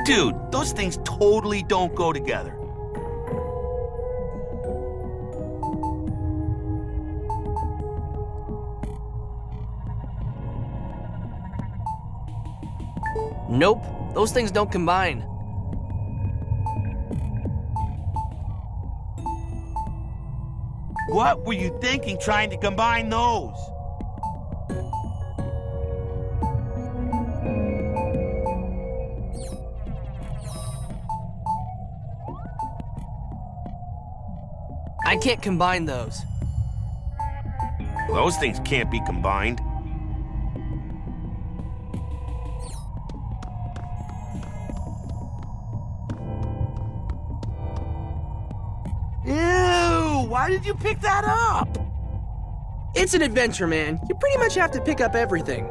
C: Dude, those things totally don't go together.
B: Nope, those things don't combine.
C: What were you thinking trying to combine those?
B: I can't combine those.
C: Those things can't be combined. Ew! Why did you pick that up?
B: It's an adventure, man. You pretty much have to pick up everything.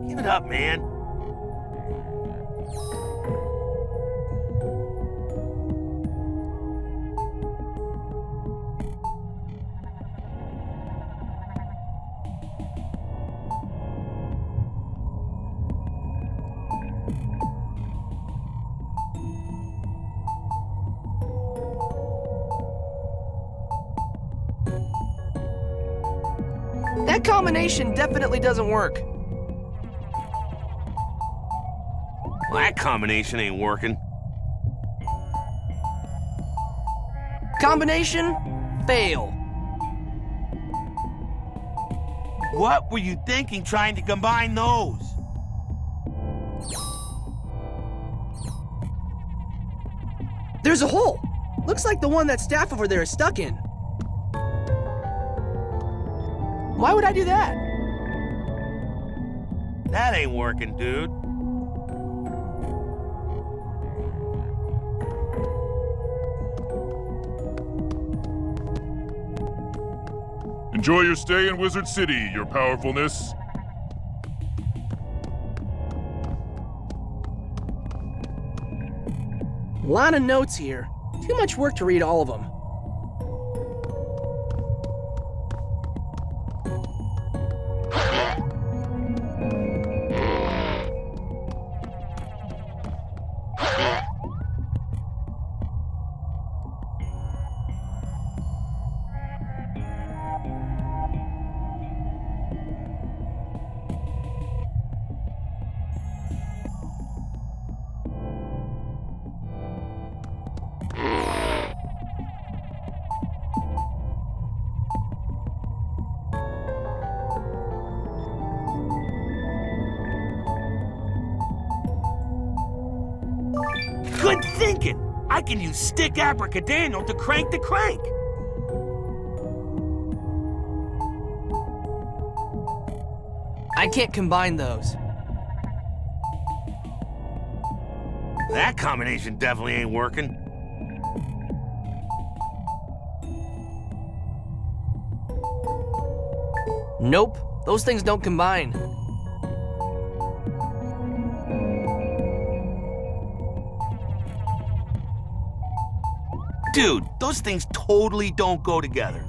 C: Give it up, man.
B: That combination definitely doesn't work.
C: Well, that combination ain't working.
B: Combination, fail.
C: What were you thinking trying to combine those?
B: There's a hole. Looks like the one that staff over there is stuck in. Why would I do that?
C: That ain't working, dude.
K: Enjoy your stay in Wizard City, your powerfulness.
B: A lot of notes here. Too much work to read all of them.
C: Good thinking! I can use Stick Abracadaniel to crank the crank!
B: I can't combine those.
C: That combination definitely ain't working.
B: Nope, those things don't combine.
C: Dude, those things totally don't go together.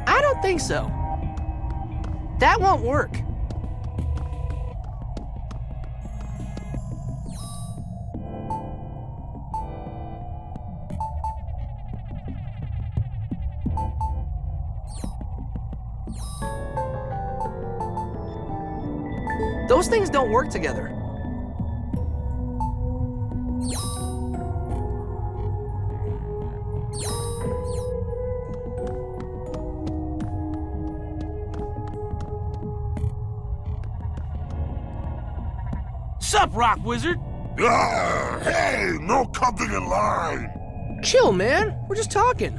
B: I don't think so. That won't work. Those things don't work together.
C: Sup, Rock Wizard?
L: Hey, no coming in line.
B: Chill, man. We're just talking.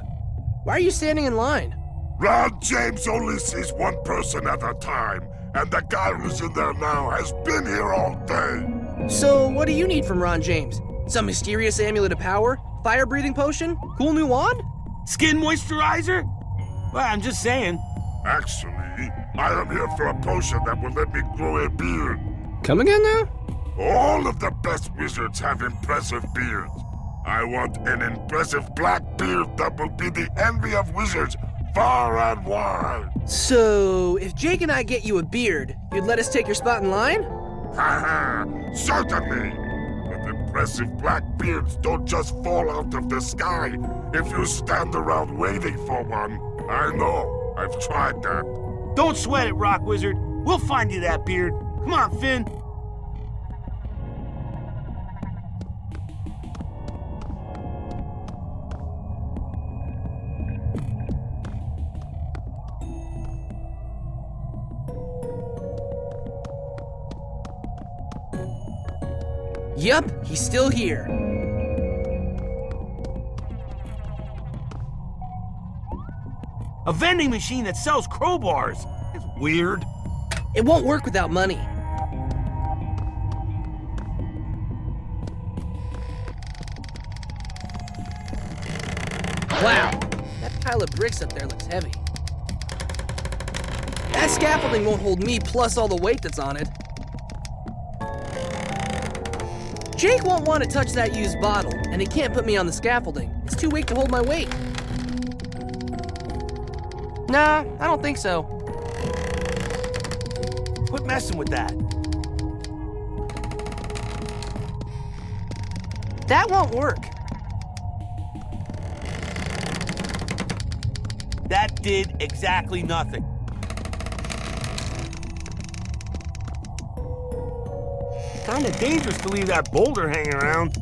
B: Why are you standing in line?
L: Ron James only sees one person at a time, and the guy who's in there now has been here all day.
B: So, what do you need from Ron James? Some mysterious amulet of power? Fire-breathing potion? Cool new wand?
C: Skin moisturizer? Well, I'm just saying.
L: Actually, I am here for a potion that will let me grow a beard.
B: Come again now?
L: All of the best wizards have impressive beards. I want an impressive black beard that will be the envy of wizards far and wide.
B: So, if Jake and I get you a beard, you'd let us take your spot in line?
L: Haha, certainly. But impressive black beards don't just fall out of the sky if you stand around waiting for one. I know, I've tried that.
C: Don't sweat it, Rock Wizard. We'll find you that beard. Come on, Finn.
B: Yup, he's still here.
C: A vending machine that sells crowbars. It's weird.
B: It won't work without money. Wow, that pile of bricks up there looks heavy. That scaffolding won't hold me plus all the weight that's on it. Jake won't want to touch that used bottle, and he can't put me on the scaffolding. It's too weak to hold my weight. Nah, I don't think so.
C: Quit messing with that.
B: That won't work.
C: That did exactly nothing. Kinda dangerous to leave that boulder hanging around.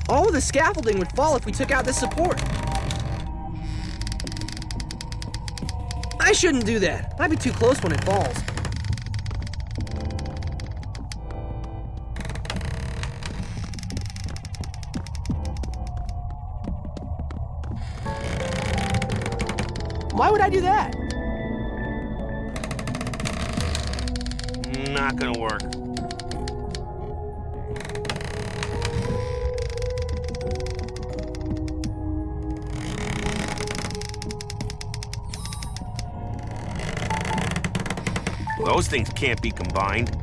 B: All of the scaffolding would fall if we took out this support. I shouldn't do that. I'd be too close when it falls. Why would I do that?
C: Not gonna work. Those things can't be combined.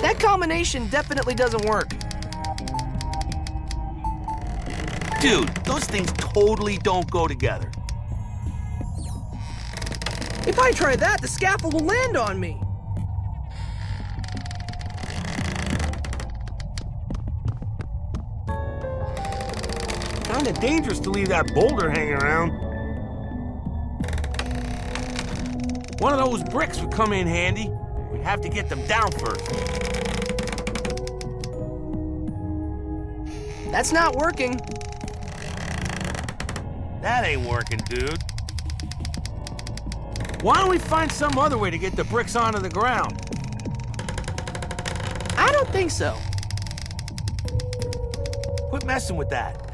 B: That combination definitely doesn't work.
C: Dude, those things totally don't go together.
B: If I try that, the scaffold will land on me.
C: Kinda dangerous to leave that boulder hanging around. One of those bricks would come in handy. We have to get them down first.
B: That's not working.
C: That ain't working, dude. Why don't we find some other way to get the bricks onto the ground?
B: I don't think so.
C: Quit messing with that.